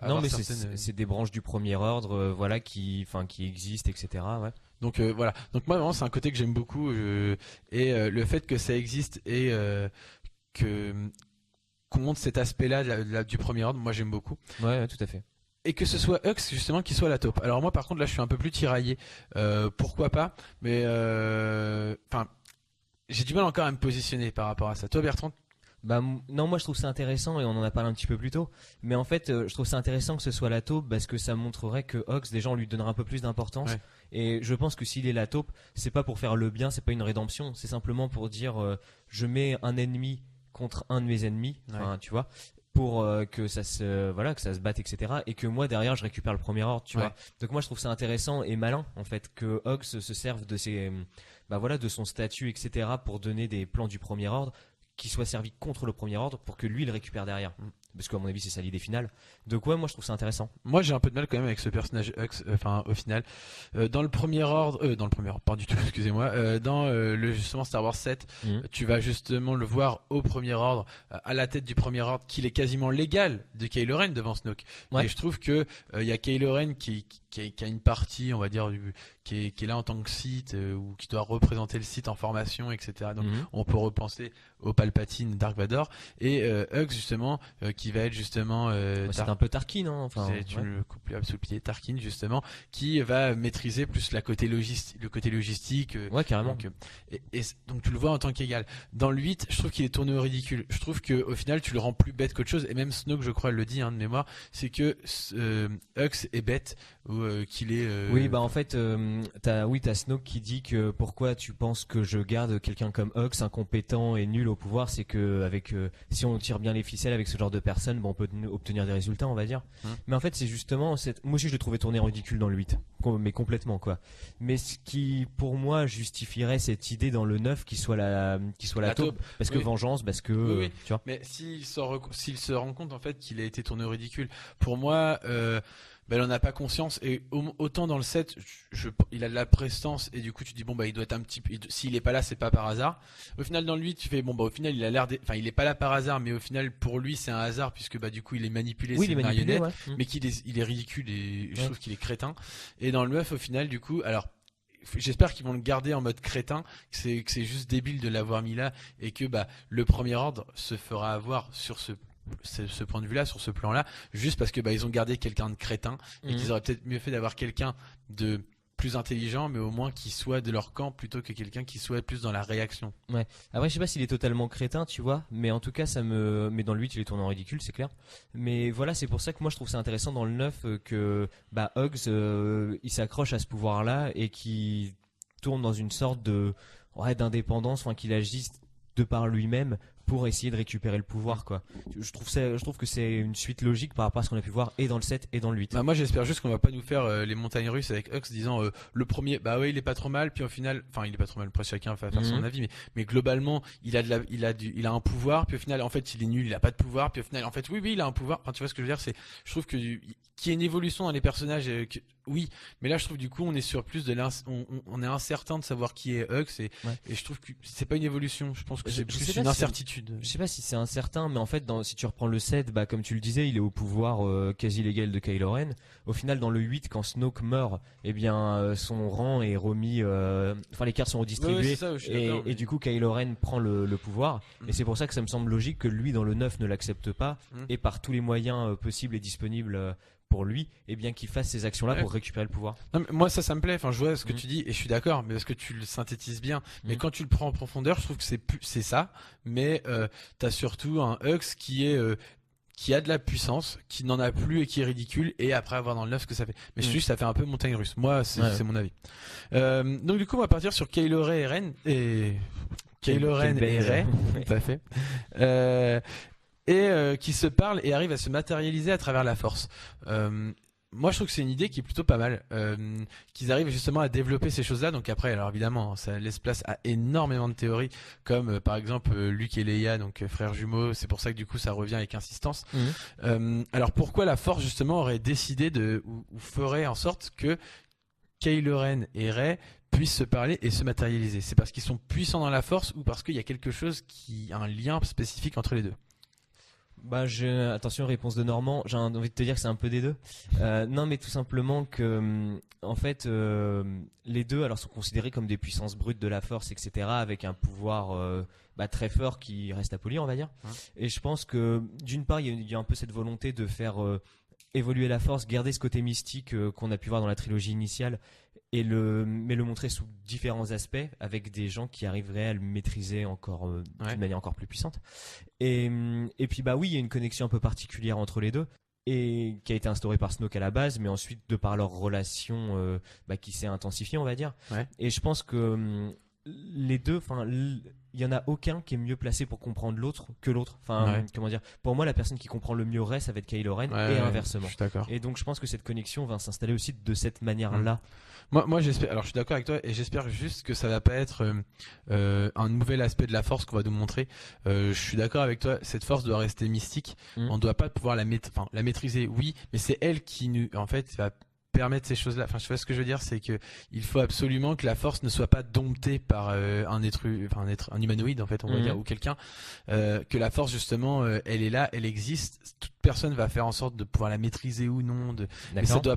Non, mais c'est des branches du Premier Ordre, voilà, qui existent, etc. Ouais. Donc voilà. Donc moi vraiment c'est un côté que j'aime beaucoup et le fait que ça existe et qu'on montre cet aspect-là du Premier Ordre, moi j'aime beaucoup. Ouais, tout à fait. Et que ce soit Hux justement qui soit la taupe. Alors moi par contre là je suis un peu plus tiraillé. Pourquoi pas? Mais enfin. J'ai du mal encore à me positionner par rapport à ça. Toi Bertrand? Non, moi je trouve ça intéressant et on en a parlé un petit peu plus tôt. Mais en fait, je trouve ça intéressant que ce soit la taupe parce que ça montrerait que Hux, déjà, on lui donnera un peu plus d'importance. Ouais. Et je pense que s'il est la taupe, c'est pas pour faire le bien, c'est pas une rédemption, c'est simplement pour dire je mets un ennemi contre un de mes ennemis, enfin, tu vois, pour que ça se batte, etc. Et que moi derrière je récupère le Premier Ordre, tu vois. Donc moi je trouve ça intéressant et malin en fait que Hux se serve de de son statut, etc. pour donner des plans du Premier Ordre qui soient servis contre le Premier Ordre pour que lui il récupère derrière. Parce qu'à mon avis c'est ça l'idée finale. Donc ouais, moi je trouve ça intéressant. Moi j'ai un peu de mal quand même avec ce personnage Hux, au final. Dans le Premier Ordre, pas du tout, excusez-moi. Dans le justement Star Wars 7, tu vas justement le voir au Premier Ordre, à la tête du Premier Ordre, qu'il est quasiment l'égal de Kylo Ren devant Snoke. Ouais. Et je trouve que il y a Kylo Ren qui a une partie, on va dire, qui est là en tant que Sith, ou qui doit représenter le Sith en formation, etc. Donc on peut repenser au Palpatine, Dark Vador, et Hux justement qui va être justement c'est un peu Tarkin, hein, enfin, tu le coupes sous le pied, Tarkin justement, qui va maîtriser plus le côté logistique. Ouais, carrément. Donc tu le vois en tant qu'égal. Dans le 8, je trouve qu'il est tourné au ridicule. Je trouve que au final tu le rends plus bête qu'autre chose, et même Snoke, je crois, le dit de mémoire, c'est que Hux est bête ou qu'il est. Oui, en fait, t'as Snoke qui dit que pourquoi tu penses que je garde quelqu'un comme Hux, incompétent et nul au pouvoir, c'est que si on tire bien les ficelles avec ce genre de personnes, on peut obtenir des résultats, on va dire. Mais en fait, c'est justement moi aussi je le trouvais tourné en ridicule dans le 8, mais complètement quoi. Mais ce qui pour moi justifierait cette idée dans le 9 qui soit la taupe, parce que vengeance, parce que tu vois. Mais s'il se rend compte en fait qu'il a été tourné au ridicule, pour moi elle en a pas conscience, et autant dans le 7 il a de la prestance et du coup tu dis il doit être un petit peu, s'il est pas là c'est pas par hasard. Au final dans le 8 tu fais au final il a l'air il est pas là par hasard, mais au final pour lui c'est un hasard puisque du coup il est manipulé, c'est une marionnette, mais il est ridicule et je trouve qu'il est crétin. Et dans le 9 au final du coup, alors j'espère qu'ils vont le garder en mode crétin, que c'est juste débile de l'avoir mis là, et que le Premier Ordre se fera avoir sur ce point de vue là, sur ce plan là, juste parce que ils ont gardé quelqu'un de crétin, et qu'ils auraient peut-être mieux fait d'avoir quelqu'un de plus intelligent, mais au moins qui soit de leur camp plutôt que quelqu'un qui soit plus dans la réaction. Ouais. Après je sais pas s'il est totalement crétin, tu vois, mais en tout cas mais dans le 8 il est tourné en ridicule, c'est clair. Mais voilà, c'est pour ça que moi je trouve ça intéressant dans le 9 que Hux il s'accroche à ce pouvoir là et qui tourne dans une sorte de d'indépendance, qu'il agisse de par lui-même pour essayer de récupérer le pouvoir, quoi. Je trouve que c'est une suite logique par rapport à ce qu'on a pu voir et dans le 7 et dans le 8. Bah moi j'espère juste qu'on va pas nous faire les montagnes russes avec Hux disant le premier bah ouais il est pas trop mal, puis au final enfin il est pas trop mal, après chacun va faire son avis, mais globalement il a un pouvoir, puis au final en fait il est nul, il a pas de pouvoir, puis au final en fait oui il a un pouvoir. Enfin tu vois ce que je veux dire, c'est je trouve que qu'il y ait une évolution dans les personnages oui, mais là je trouve du coup on est sur plus de on est incertain de savoir qui est Hux et je trouve que c'est pas une évolution, je pense que c'est plus une incertitude. Je sais pas si c'est incertain, mais en fait si tu reprends le 7, bah comme tu le disais, il est au pouvoir quasi légal de Kylo Ren. Au final dans le 8 quand Snoke meurt, eh bien son rang est remis enfin les cartes sont redistribuées et du coup Kylo Ren prend le pouvoir et c'est pour ça que ça me semble logique que lui dans le 9 ne l'accepte pas et par tous les moyens possibles et disponibles pour lui, et bien qu'il fasse ces actions-là pour récupérer le pouvoir. Non, mais moi ça me plaît, enfin je vois ce que tu dis et je suis d'accord, mais parce que tu le synthétises bien. Mais quand tu le prends en profondeur, je trouve que c'est ça, mais t'as surtout un Hux qui a de la puissance, qui n'en a plus et qui est ridicule, et après avoir dans le 9 ce que ça fait. Mais je te dis, ça fait un peu montagne russe. Moi, c'est mon avis. Donc du coup, on va partir sur Kylo Ren et Rey, tout à fait. Qui se parlent et arrivent à se matérialiser à travers la force. Moi je trouve que c'est une idée qui est plutôt pas mal, qu'ils arrivent justement à développer ces choses-là. Donc après, alors évidemment, ça laisse place à énormément de théories, comme par exemple Luke et Leia, donc frères jumeaux. C'est pour ça que du coup ça revient avec insistance. Alors pourquoi la force justement aurait décidé ou ferait en sorte que Kylo Ren et Rey puissent se parler et se matérialiser? C'est parce qu'ils sont puissants dans la force ou parce qu'il y a quelque chose qui a un lien spécifique entre les deux? Bah, attention, réponse de Normand. J'ai envie de te dire que c'est un peu des deux. Non, mais tout simplement que, en fait, les deux, alors, sont considérés comme des puissances brutes de la force, etc., avec un pouvoir très fort qui reste appoli, on va dire. Et je pense que, d'une part, il y a un peu cette volonté de faire évoluer la force, garder ce côté mystique qu'on a pu voir dans la trilogie initiale, mais le montrer sous différents aspects avec des gens qui arriveraient à le maîtriser encore d'une manière encore plus puissante. Et puis bah oui, il y a une connexion un peu particulière entre les deux et qui a été instaurée par Snoke à la base, mais ensuite de par leur relation qui s'est intensifiée, on va dire. Et je pense que les deux, enfin il y en a aucun qui est mieux placé pour comprendre l'autre que l'autre. Enfin comment dire, pour moi la personne qui comprend le mieux Rey, ça va être Kylo Ren et inversement. Je suis d'accord. Et donc je pense que cette connexion va s'installer aussi de cette manière-là. Moi j'espère, alors je suis d'accord avec toi et j'espère juste que ça va pas être un nouvel aspect de la force qu'on va nous montrer. Je suis d'accord avec toi, cette force doit rester mystique. On doit pas pouvoir la maîtriser, oui, mais c'est elle qui nous en fait va permettre ces choses-là. Enfin, je sais pas ce que je veux dire, c'est que il faut absolument que la force ne soit pas domptée par un humanoïde en fait, on va dire, ou quelqu'un. Que la force justement, elle est là, elle existe. Toute personne va faire en sorte de pouvoir la maîtriser ou non. Mais on doit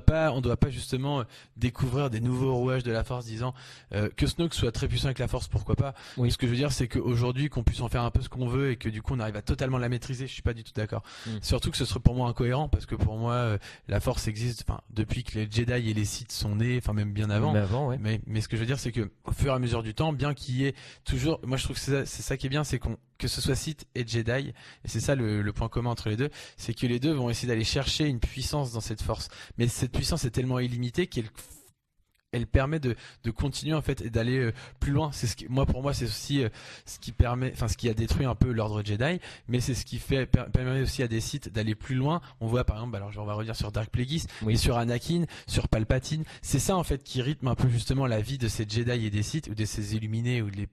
pas justement découvrir des nouveaux rouages de la force, disant que Snoke soit très puissant avec la force, pourquoi pas. Ce que je veux dire, c'est qu'aujourd'hui, qu'on puisse en faire un peu ce qu'on veut et que du coup on arrive à totalement la maîtriser, je suis pas du tout d'accord. Surtout que ce serait pour moi incohérent, parce que pour moi la force existe, enfin depuis que les Jedi et les Sith sont nés, enfin même bien avant. Mais ce que je veux dire, c'est que au fur et à mesure du temps, bien qu'il y ait toujours, moi je trouve que c'est ça qui est bien, c'est que ce soit Sith et Jedi, et c'est ça le point commun entre les deux, c'est que les deux vont essayer d'aller chercher une puissance dans cette force. Mais cette puissance est tellement illimitée qu'elle permet de continuer en fait et d'aller plus loin. C'est pour moi c'est aussi ce qui a détruit un peu l'ordre Jedi, mais c'est ce qui permet aussi à des Sith d'aller plus loin. On voit par exemple, alors on va revenir sur Dark Plagueis, et sur Anakin, sur Palpatine. C'est ça en fait qui rythme un peu justement la vie de ces Jedi et des Sith, ou de ces illuminés, ou des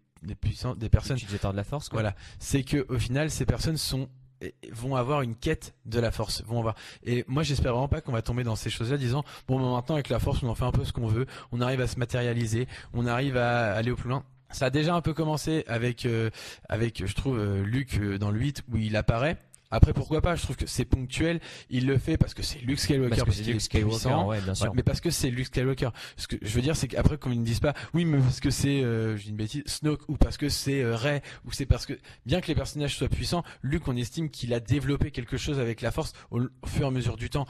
personnes utilisateurs de la force, quoi. Voilà, c'est que au final ces personnes vont avoir une quête de la force, et moi j'espère vraiment pas qu'on va tomber dans ces choses-là disant bon maintenant avec la force on en fait un peu ce qu'on veut, on arrive à se matérialiser, on arrive à aller au plus loin. Ça a déjà un peu commencé avec je trouve Luke dans le 8 où il apparaît. Après pourquoi pas, je trouve que c'est ponctuel, il le fait parce que c'est Luke Skywalker, parce qu'il est puissant, bien sûr. mais parce que c'est Luke Skywalker. Ce que je veux dire, c'est qu'après qu'on ne dise pas oui mais parce que c'est j'ai une bêtise, Snoke, ou parce que c'est Rey, ou c'est parce que, bien que les personnages soient puissants, Luke on estime qu'il a développé quelque chose avec la force au fur et à mesure du temps,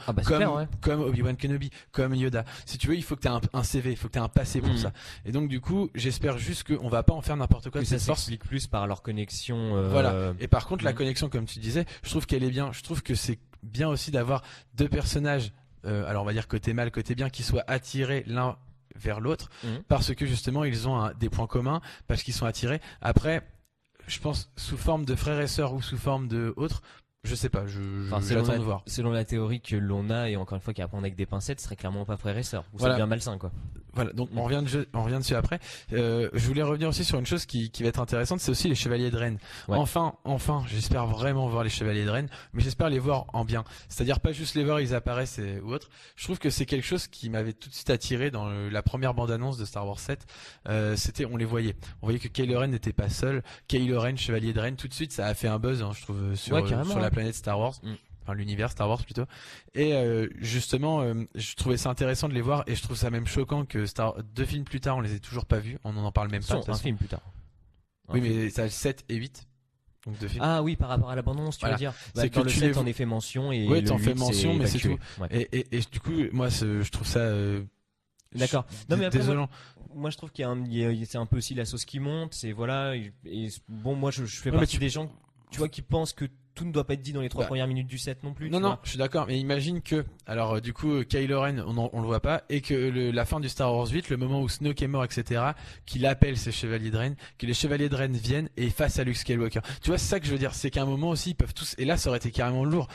comme Obi-Wan Kenobi, comme Yoda. Si tu veux, il faut que tu aies un CV, il faut que tu aies un passé pour ça. Et donc du coup j'espère juste qu'on va pas en faire n'importe quoi de cette force. Ça s'explique plus par leur connexion. Voilà. Et par contre la connexion, comme tu disais, je trouve qu'elle est bien. Je trouve que c'est bien aussi d'avoir deux personnages, alors on va dire côté mal, côté bien, qui soient attirés l'un vers l'autre, parce que justement ils ont des points communs, parce qu'ils sont attirés. Après, je pense sous forme de frères et sœurs ou sous forme de autres. Je sais pas, Enfin, j'attends de voir. selon la théorie que l'on a, et encore une fois qui apprend avec des pincettes, ce serait clairement pas frère et sœur. Ou Voilà. ça devient malsain, quoi. Voilà, donc on revient dessus après. Je voulais revenir aussi sur une chose qui va être intéressante, c'est aussi les Chevaliers de Rennes. Ouais. Enfin, j'espère vraiment voir les Chevaliers de Rennes, mais j'espère les voir en bien. C'est-à-dire pas juste les voir, ils apparaissent ou autre. Je trouve que c'est quelque chose qui m'avait tout de suite attiré dans la première bande-annonce de Star Wars 7. C'était, on les voyait. On voyait que Kylo Ren n'était pas seul. Kylo Ren, Chevalier de Rennes, tout de suite, ça a fait un buzz, hein, je trouve, sur la planète Star Wars. Enfin, l'univers Star Wars plutôt. Et justement, je trouvais ça intéressant de les voir, et je trouve ça même choquant que 2 films plus tard, on les ait toujours pas vus. On n'en parle même pas. Un film plus tard. Oui, mais ça 7 et 8. Donc 2 films. Ah oui, par rapport à l'abondance, tu veux dire. C'est dans que le tu 7, t'en fais mention, et ouais, le t'en 8, fais mention, mais c'est évacué. tout. Ouais. Et du coup, moi, je trouve ça. D'accord. Non, mais après, désolant. moi je trouve c'est un peu aussi la sauce qui monte. C'est voilà. Et bon, moi je fais Ouais, partie des gens, tu vois, qui pensent que tout ne doit pas être dit dans les 3 Bah, premières minutes du 7 non plus. Non, tu non, vois. je suis d'accord, mais imagine que, alors du coup, Kylo Ren, on le voit pas, et que la fin du Star Wars 8, le moment où Snoke est mort, etc., qu'il appelle ses Chevaliers de Rennes, que les Chevaliers de Rennes viennent et face à Luke Skywalker. Tu vois, c'est ça que je veux dire, c'est qu'à un moment aussi, ils peuvent tous, et là, ça aurait été carrément lourd,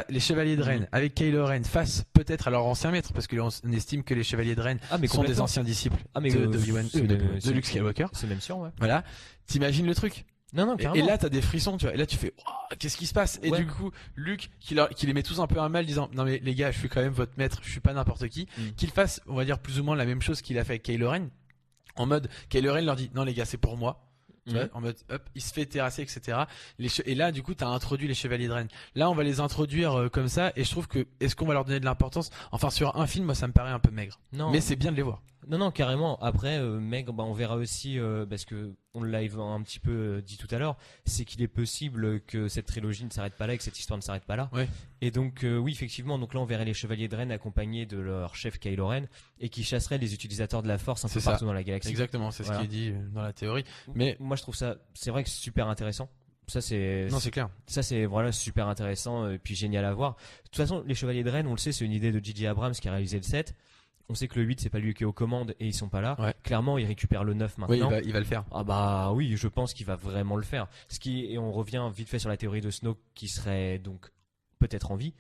les Chevaliers de Rennes, avec Kylo Ren, face peut-être à leur ancien maître, parce qu'on estime que les Chevaliers de Rennes mais sont des complètement. anciens disciples mais d'Obi-Wan, de Luke Skywalker. C'est même sûr, ouais. Voilà, t'imagines le truc? Non, Et carrément. là, t'as des frissons, tu vois. Et là, tu fais, oh, qu'est-ce qui se passe? Et Ouais. du coup, Luke, qui les met tous un peu à mal, disant, non mais les gars, je suis quand même votre maître, je suis pas n'importe qui. Qu'il fasse, on va dire plus ou moins la même chose qu'il a fait avec Kylo Ren. En mode, Kylo Ren leur dit, non les gars, c'est pour moi. Tu vois, en mode, hop, il se fait terrasser, etc. Et là, du coup, t'as introduit les Chevaliers de Rennes. Là, on va les introduire comme ça, et je trouve que, est-ce qu'on va leur donner de l'importance? Enfin, sur un film, moi, ça me paraît un peu maigre. Non. Mais c'est bien de les voir. Non, carrément. Après, Meg, on verra aussi, parce que on l'a un petit peu dit tout à l'heure, c'est qu'il est possible que cette trilogie ne s'arrête pas là et que cette histoire ne s'arrête pas là. Ouais. Et donc, oui, effectivement, donc là, on verrait les Chevaliers de Rennes accompagnés de leur chef Kylo Ren et qui chasseraient les utilisateurs de la Force un peu partout dans la galaxie. Exactement, c'est Voilà. ce qui est dit dans la théorie. Mais moi, je trouve ça, c'est vrai que c'est super intéressant. Ça, c'est clair. Ça, c'est voilà super intéressant et puis génial à voir. De toute façon, les Chevaliers de Rennes, on le sait, c'est une idée de J.J. Abrams qui a réalisé le 7. On sait que le 8, c'est pas lui qui est aux commandes et ils sont pas là. Ouais. Clairement, il récupère le 9 maintenant. Oui, il va le faire. Ah bah oui, je pense qu'il va vraiment le faire. Et on revient vite fait sur la théorie de Snoke qui serait donc peut-être en vie.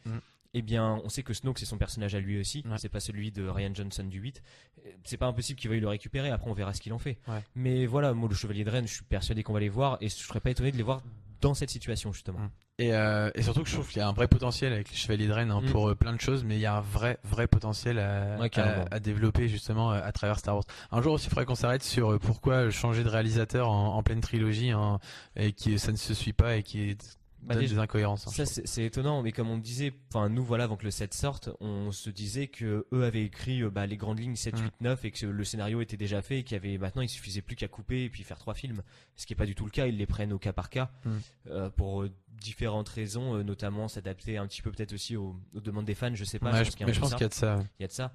Eh bien, on sait que Snoke c'est son personnage à lui aussi. Ouais. C'est pas celui de Rian Johnson du 8. C'est pas impossible qu'il veuille le récupérer. Après, on verra ce qu'il en fait. Ouais. Mais voilà, moi, le Chevalier de Rennes, je suis persuadé qu'on va les voir et je serais pas étonné de les voir dans cette situation justement. Et surtout que je trouve qu'il y a un vrai potentiel avec les Chevaliers de Rennes pour plein de choses, mais il y a un vrai potentiel à développer justement à travers Star Wars. Un jour aussi, il faudrait qu'on s'arrête sur pourquoi changer de réalisateur en pleine trilogie et qui ça ne se suit pas et qui donne des incohérences. Ça c'est étonnant, mais comme on disait, enfin nous voilà, avant que le 7 sorte, on se disait que eux avaient écrit les grandes lignes 7, 8, 9 et que le scénario était déjà fait et qu'il y avait maintenant il suffisait plus qu'à couper et puis faire 3 films. Ce qui est pas du tout le cas, ils les prennent au cas par cas pour différentes raisons, notamment s'adapter un petit peu peut-être aussi aux demandes des fans, je sais pas. Ouais, je pense qu'il y a de ça. Il y a de ça.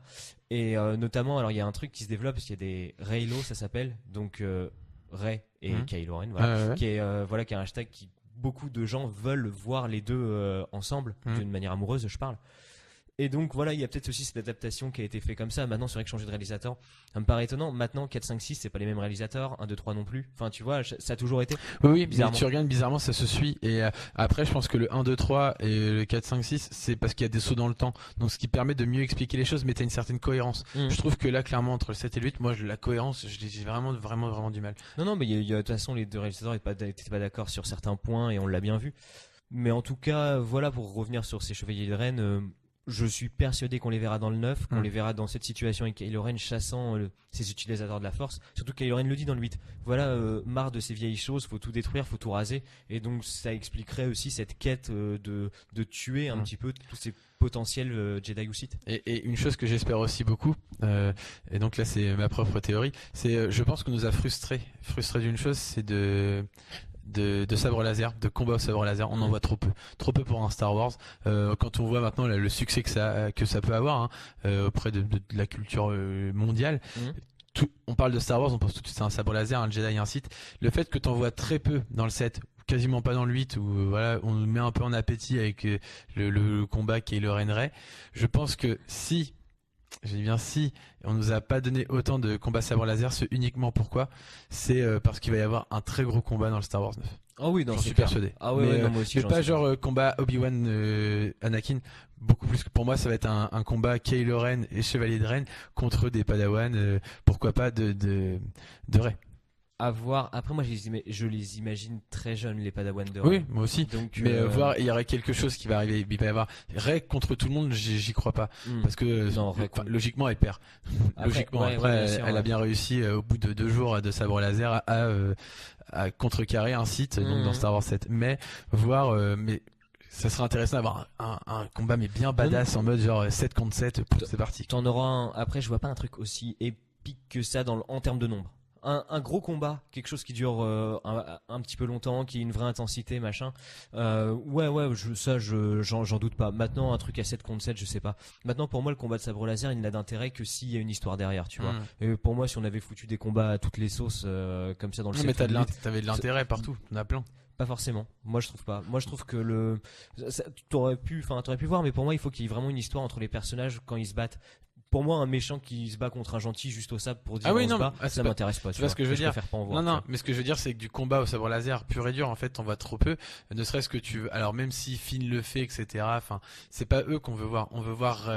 Et notamment, alors il y a un truc qui se développe, parce qu'il y a des Reylo, ça s'appelle, donc Rey et Kylo Ren, voilà, qui est qui est un hashtag qui beaucoup de gens veulent voir les deux ensemble, d'une manière amoureuse, je parle. Et donc voilà, il y a peut-être aussi cette adaptation qui a été faite comme ça. Maintenant, c'est vrai que changer de réalisateur, ça me paraît étonnant. Maintenant, 4, 5, 6, c'est pas les mêmes réalisateurs, 1, 2, 3 non plus. Enfin, tu vois, ça a toujours été. Oui, bizarrement. Mais tu regardes bizarrement, ça se suit. Et après, je pense que le 1, 2, 3 et le 4, 5, 6, c'est parce qu'il y a des sauts dans le temps. Donc, ce qui permet de mieux expliquer les choses, mais t'as une certaine cohérence. Je trouve que là, clairement, entre le 7 et le 8, moi, la cohérence, j'ai vraiment du mal. Non, mais de toute façon, les deux réalisateurs n'étaient pas d'accord sur certains points et on l'a bien vu. Mais en tout cas, voilà, pour revenir sur ces Chevaliers de Rennes, je suis persuadé qu'on les verra dans le 9, qu'on les verra dans cette situation avec Kylo Ren chassant ces utilisateurs de la Force. Surtout que Kylo Ren le dit dans le 8. Voilà, marre de ces vieilles choses, faut tout détruire, faut tout raser. Et donc ça expliquerait aussi cette quête de tuer un petit peu tous ces potentiels Jedi ou Sith. Et une chose que j'espère aussi beaucoup, et donc là c'est ma propre théorie, c'est je pense qu'on nous a frustré d'une chose, c'est de sabre laser, de combat au sabre laser, on en voit trop peu pour un Star Wars. Quand on voit maintenant le succès que ça peut avoir auprès de la culture mondiale. On parle de Star Wars, on pense tout de suite à un sabre laser, un Jedi et un Sith. Le fait que t'en vois très peu dans le 7, quasiment pas dans le 8, où voilà, on nous met un peu en appétit avec le combat qui est le Ren Rey. Je pense que si J'ai dit bien si on nous a pas donné autant de combats sabre laser, c'est uniquement pourquoi c'est parce qu'il va y avoir un très gros combat dans le Star Wars 9. Ah oui, non, J'en c'est suis clair. persuadé. Ah ouais, mais ouais, non, moi aussi, mais j'en pas suis genre combat Obi-Wan Anakin, beaucoup plus que pour moi ça va être un combat Kylo Ren et Chevalier de Ren contre des Padawan, pourquoi pas de Rey. à voir. Après, moi, je les imagine très jeunes, les Padawan de Rey. Oui, moi aussi. Donc, Mais voir, il y aurait quelque chose qui va arriver. Il va y avoir Rey contre tout le monde, j'y crois pas. Parce que Non, Rey logiquement, elle perd. Après, Logiquement, ouais, après, ouais, bien sûr, elle a ouais. bien réussi au bout de 2 jours de sabre laser à contrecarrer un site donc dans Star Wars 7. Mais voir, mais ça serait intéressant d'avoir un combat mais bien badass en mode genre 7 contre 7, c'est parti. T'en auras un. Après, je vois pas un truc aussi épique que ça en termes de nombre. Un gros combat, quelque chose qui dure un petit peu longtemps, qui a une vraie intensité, machin. Ouais, j'en doute pas. Maintenant, un truc à 7 contre 7, je sais pas. Maintenant, pour moi, le combat de sabre laser, il n'a d'intérêt que s'il y a une histoire derrière, tu vois. Et pour moi, si on avait foutu des combats à toutes les sauces comme ça dans le Non, mais 7 t'avais de l'intérêt partout, on a plein. pas forcément. Moi, je trouve pas. Moi, je trouve que t'aurais pu voir, mais pour moi, il faut qu'il y ait vraiment une histoire entre les personnages quand ils se battent. Pour moi, un méchant qui se bat contre un gentil juste au sabre pour dire on se bat, ça m'intéresse pas. Tu vois ce que je veux dire. Pas en voir, non, mais ce que je veux dire, c'est que du combat au sabre laser pur et dur, en fait, on voit trop peu. Ne serait-ce que alors même si Finn le fait, etc. Enfin, c'est pas eux qu'on veut voir. On veut voir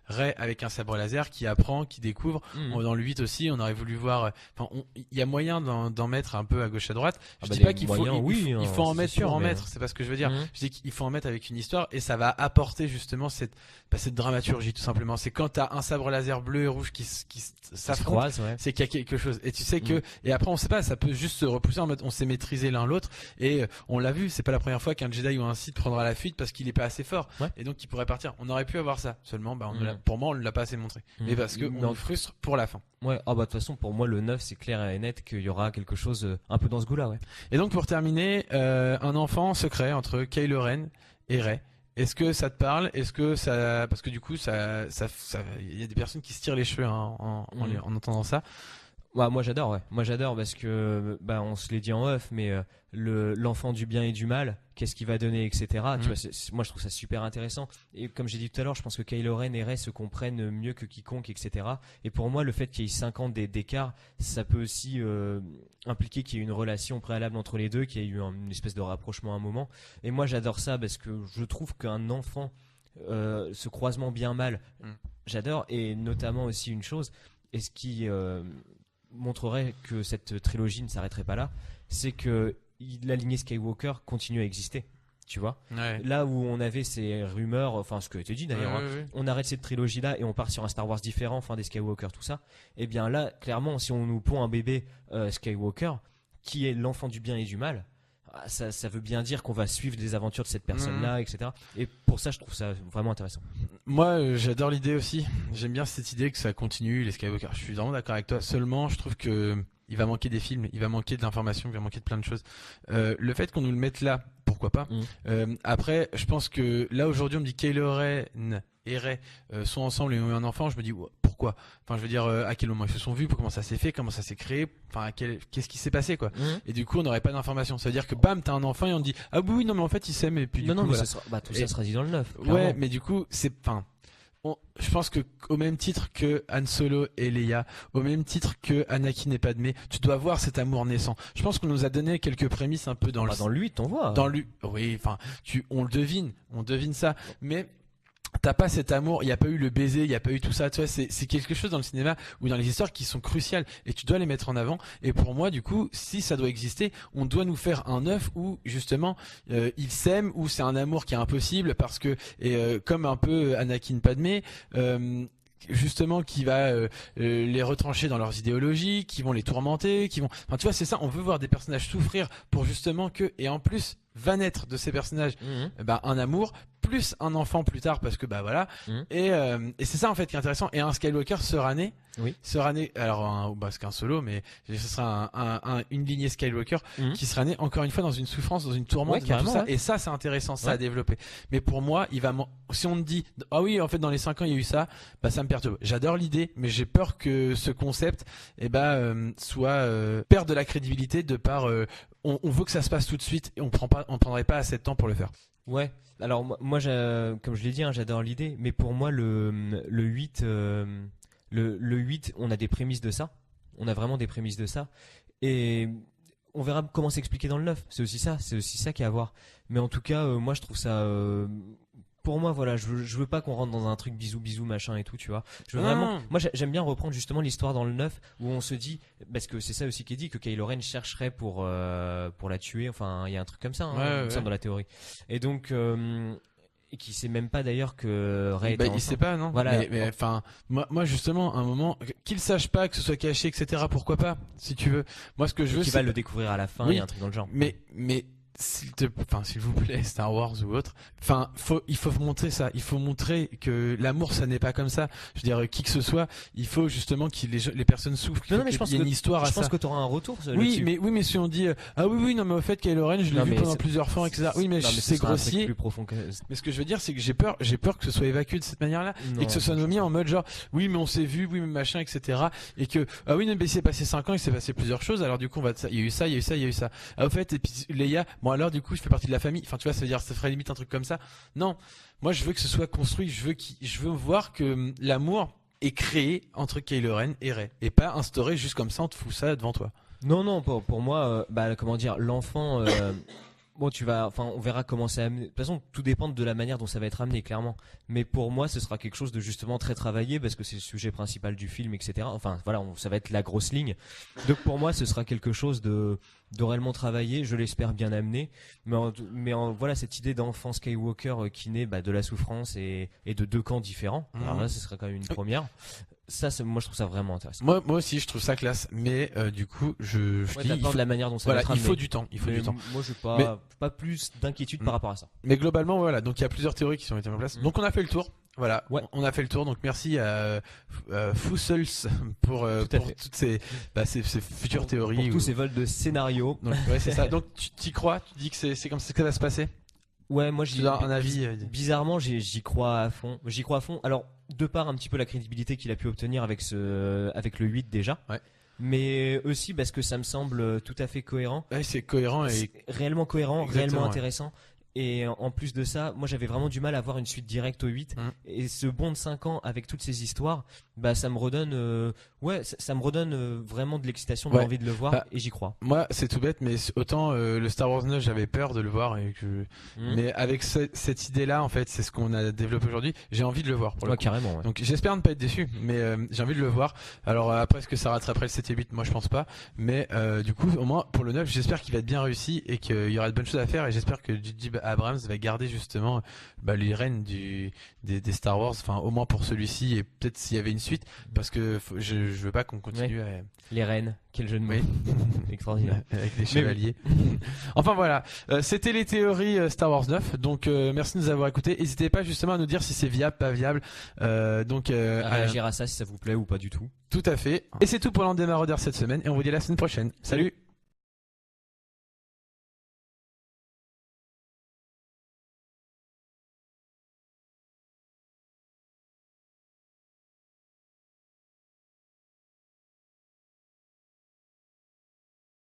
Rey avec un sabre laser qui apprend, qui découvre. Dans le 8 aussi, on aurait voulu voir. Enfin, il y a moyen d'en mettre un peu à gauche à droite. Je dis pas qu'il faut, il faut en mettre pour en mettre. C'est pas ce que je veux dire. Je dis qu'il faut en mettre avec une histoire et ça va apporter justement cette dramaturgie tout simplement. C'est quand t'as un sabre laser bleu et rouge qui s'affrontent, c'est qu'il y a quelque chose. Et tu sais que, et après on sait pas, ça peut juste se repousser en mode on s'est maîtrisé l'un l'autre. Et on l'a vu, c'est pas la première fois qu'un Jedi ou un Sith prendra la fuite parce qu'il est pas assez fort. Et donc il pourrait partir. On aurait pu avoir ça. Seulement, pour moi, on ne l'a pas assez montré. Mais parce que on nous frustre pour la fin. Ouais, de toute façon, pour moi, le 9, c'est clair et net qu'il y aura quelque chose un peu dans ce goût-là, ouais. Et donc pour terminer, un enfant secret entre Kylo Ren et Rey. Est-ce que ça te parle? Est-ce que ça, parce que du coup, il y a des personnes qui se tirent les cheveux en entendant ça. Ouais, moi j'adore, ouais. Moi j'adore parce que, on se l'est dit en off, mais l'enfant du bien et du mal, qu'est-ce qu'il va donner, etc. Tu vois, moi je trouve ça super intéressant. Et comme j'ai dit tout à l'heure, je pense que Kylo Ren et Rey se comprennent mieux que quiconque, etc. Et pour moi, le fait qu'il y ait 5 ans d'écart, ça peut aussi impliquer qu'il y ait une relation préalable entre les deux, qu'il y ait eu une espèce de rapprochement à un moment. Et moi j'adore ça parce que je trouve qu'un enfant, ce croisement bien-mal, j'adore. Et notamment aussi une chose, et ce qui montrerait que cette trilogie ne s'arrêterait pas là, c'est que la lignée Skywalker continue à exister, tu vois. Là où on avait ces rumeurs, enfin ce que tu as dit d'ailleurs, on arrête cette trilogie là et on part sur un Star Wars différent, fin des Skywalker, tout ça. Et bien là, clairement, si on nous pond un bébé Skywalker qui est l'enfant du bien et du mal, ça veut bien dire qu'on va suivre des aventures de cette personne-là, etc. Et pour ça, je trouve ça vraiment intéressant. Moi, j'adore l'idée aussi. J'aime bien cette idée que ça continue, les Skywalker. Je suis vraiment d'accord avec toi. Seulement, je trouve que il va manquer des films, il va manquer de l'information, il va manquer de plein de choses. Le fait qu'on nous le mette là, pourquoi pas. Après, je pense que là, aujourd'hui, on me dit Kylo Ren et Rey sont ensemble et ont eu un enfant. Je me dis, pourquoi? Enfin, je veux dire, à quel moment ils se sont vus, comment ça s'est fait, comment ça s'est créé, enfin, qu'est-ce qui s'est passé, quoi. Et du coup, on n'aurait pas d'informations. Ça veut dire que bam, t'as un enfant et on te dit, ah oui, non, mais en fait, ils s'aiment et puis du coup, voilà. Tout ça sera dit dans le 9. Ouais, mais du coup, je pense que au même titre que Han Solo et Leia, au même titre que Anakin et Padmé, tu dois voir cet amour naissant. Je pense qu'on nous a donné quelques prémices un peu dans le 8, on voit. Oui, enfin, on devine ça, mais t'as pas cet amour, il y a pas eu le baiser, il y a pas eu tout ça, tu vois, c'est quelque chose dans le cinéma ou dans les histoires qui sont cruciales et tu dois les mettre en avant. Et pour moi, du coup, si ça doit exister, on doit nous faire un œuf où justement ils s'aiment, où c'est un amour qui est impossible parce que comme un peu Anakin Padmé, justement qui va les retrancher dans leurs idéologies, qui vont les tourmenter, enfin tu vois, c'est ça, on veut voir des personnages souffrir pour justement et en plus va naître de ces personnages un amour plus un enfant plus tard parce que voilà et c'est ça en fait qui est intéressant. Et un Skywalker sera né alors c'est qu'un Solo, mais ce sera une lignée Skywalker qui sera né encore une fois dans une souffrance, dans une tourmente, dans tout ça. Et ça c'est intéressant, ça à développer. Mais pour moi, si on me dit ah oui en fait dans les 5 ans il y a eu ça, ça me perturbe. J'adore l'idée, mais j'ai peur que ce concept soit perde de la crédibilité de par on veut que ça se passe tout de suite et on prendrait pas assez de temps pour le faire. Ouais. Alors moi comme je l'ai dit, hein, j'adore l'idée, mais pour moi le 8 le 8, on a des prémices de ça. On a vraiment des prémices de ça et on verra comment s'expliquer dans le 9. C'est aussi ça qui est à voir. Mais en tout cas, moi je trouve ça pour moi, voilà, je veux pas qu'on rentre dans un truc bisous bisous machin et tout, tu vois. Je veux vraiment, moi j'aime bien reprendre justement l'histoire dans le 9 où on se dit, parce que c'est ça aussi qui est dit, que Kylo Ren chercherait pour la tuer. Enfin, il y a un truc comme ça, hein, Ouais, comme ça ouais. dans la théorie. Et donc, et qui sait même pas d'ailleurs que Rey était Il enceinte. sait pas, non? Voilà. Mais enfin, moi justement, à un moment, qu'il sache pas, que ce soit caché, etc. Pourquoi pas, si tu veux. Moi, ce que je veux, Qui c'est va le découvrir à la fin, Oui. il y a un truc dans le genre. Mais s'il vous plaît, Star Wars ou autre, enfin, il faut montrer ça. Il faut montrer que l'amour, ça n'est pas comme ça. Je veux dire, qui que ce soit, il faut justement que les personnes souffrent. Non, mais je pense qu'il y ait que une histoire à je pense ça. que t'auras un retour Oui, là-dessus. mais si on dit oui, non, mais au fait, Kylo Ren, je l'ai Non, vu mais pendant c'est- plusieurs fois, etc. Oui, mais Non, ce c'est sera un truc grossier. plus profond que Mais ce que je veux dire, c'est que j'ai peur que ce soit évacué de cette manière-là. Et que ce soit mis en mode genre, oui, mais on s'est vu, oui, mais machin, etc. Et que, ah oui, non, mais il s'est passé 5 ans, il s'est passé plusieurs choses, alors du coup, il y a eu ça, il y a eu ça, il y a eu ça. Ah, au fait, et puis Leia, bon, alors du coup, je fais partie de la famille. Enfin, tu vois, ça veut dire, ça ferait limite un truc comme ça. Non. Moi, je veux que ce soit construit, je veux voir que l'amour est créé entre Kylo Ren et Rey. Et pas instauré juste comme ça, on te fout ça devant toi. Non, pour moi, comment dire, l'enfant, bon, on verra comment c'est amené. De toute façon, tout dépend de la manière dont ça va être amené, clairement. Mais pour moi, ce sera quelque chose de justement très travaillé parce que c'est le sujet principal du film, etc. Enfin, voilà, ça va être la grosse ligne. Donc pour moi, ce sera quelque chose de réellement travaillé, je l'espère bien amené. Voilà, cette idée d'enfant Skywalker qui naît de la souffrance et de deux camps différents. Alors là, ce serait quand même une première. Ça, moi, je trouve ça vraiment intéressant. Moi aussi, je trouve ça classe. Mais du coup, je Ouais, dis, t'as il peur faut, de la manière dont ça voilà, va être il amené. faut du temps. Il faut Mais du temps. Moi, je Mais- pas plus d'inquiétude par rapport à ça. Mais globalement, voilà. Donc, il y a plusieurs théories qui sont mises en place. Donc, on a fait le tour. Voilà. Ouais. On a fait le tour. Donc, merci à Fussels pour Tout à fait. toutes ces futures théories. Pour ou- tous ces vols de scénario. Donc, ouais, c'est ça. Donc, tu t'y crois? Tu dis que c'est comme ça que ça va se passer? Ouais, moi Tu as un avis? bizarrement, j'y crois à fond. J'y crois à fond. Alors, de part un petit peu la crédibilité qu'il a pu obtenir avec le 8 déjà. Ouais. Mais aussi parce que ça me semble tout à fait cohérent. Ouais, c'est cohérent et C'est réellement cohérent, Exactement, réellement ouais. intéressant. Et en plus de ça, moi j'avais vraiment du mal à voir une suite directe au 8. Et ce bond de 5 ans avec toutes ces histoires, ça me redonne, ça me redonne vraiment de l'excitation, de Ouais. l'envie de le voir, Bah, et j'y crois. moi, c'est tout bête, mais autant le Star Wars 9, j'avais peur de le voir mais avec cette idée-là, en fait, c'est ce qu'on a développé aujourd'hui. J'ai envie de le voir. Pour le Ouais, coup. carrément. Ouais. Donc j'espère ne pas être déçu, mais j'ai envie de le voir. Alors après, est-ce que ça rattraperait le 7 et 8? Moi, je pense pas. Mais du coup, au moins pour le 9, j'espère qu'il va être bien réussi et qu'il y aura de bonnes choses à faire. Et j'espère que J.J. Abrams va garder justement les rênes des Star Wars, enfin au moins pour celui-ci et peut-être s'il y avait une suite, parce que je veux pas qu'on continue Les reines, quel jeu de mots. Oui. Extraordinaire. avec les Mais chevaliers. Enfin voilà, c'était les théories Star Wars 9. Donc merci de nous avoir écoutés. N'hésitez pas justement à nous dire si c'est viable, pas viable. À réagir à ça si ça vous plaît ou pas du tout. Tout à fait. Et c'est tout pour l'Andémarrodeur cette semaine et on vous dit à la semaine prochaine. Salut.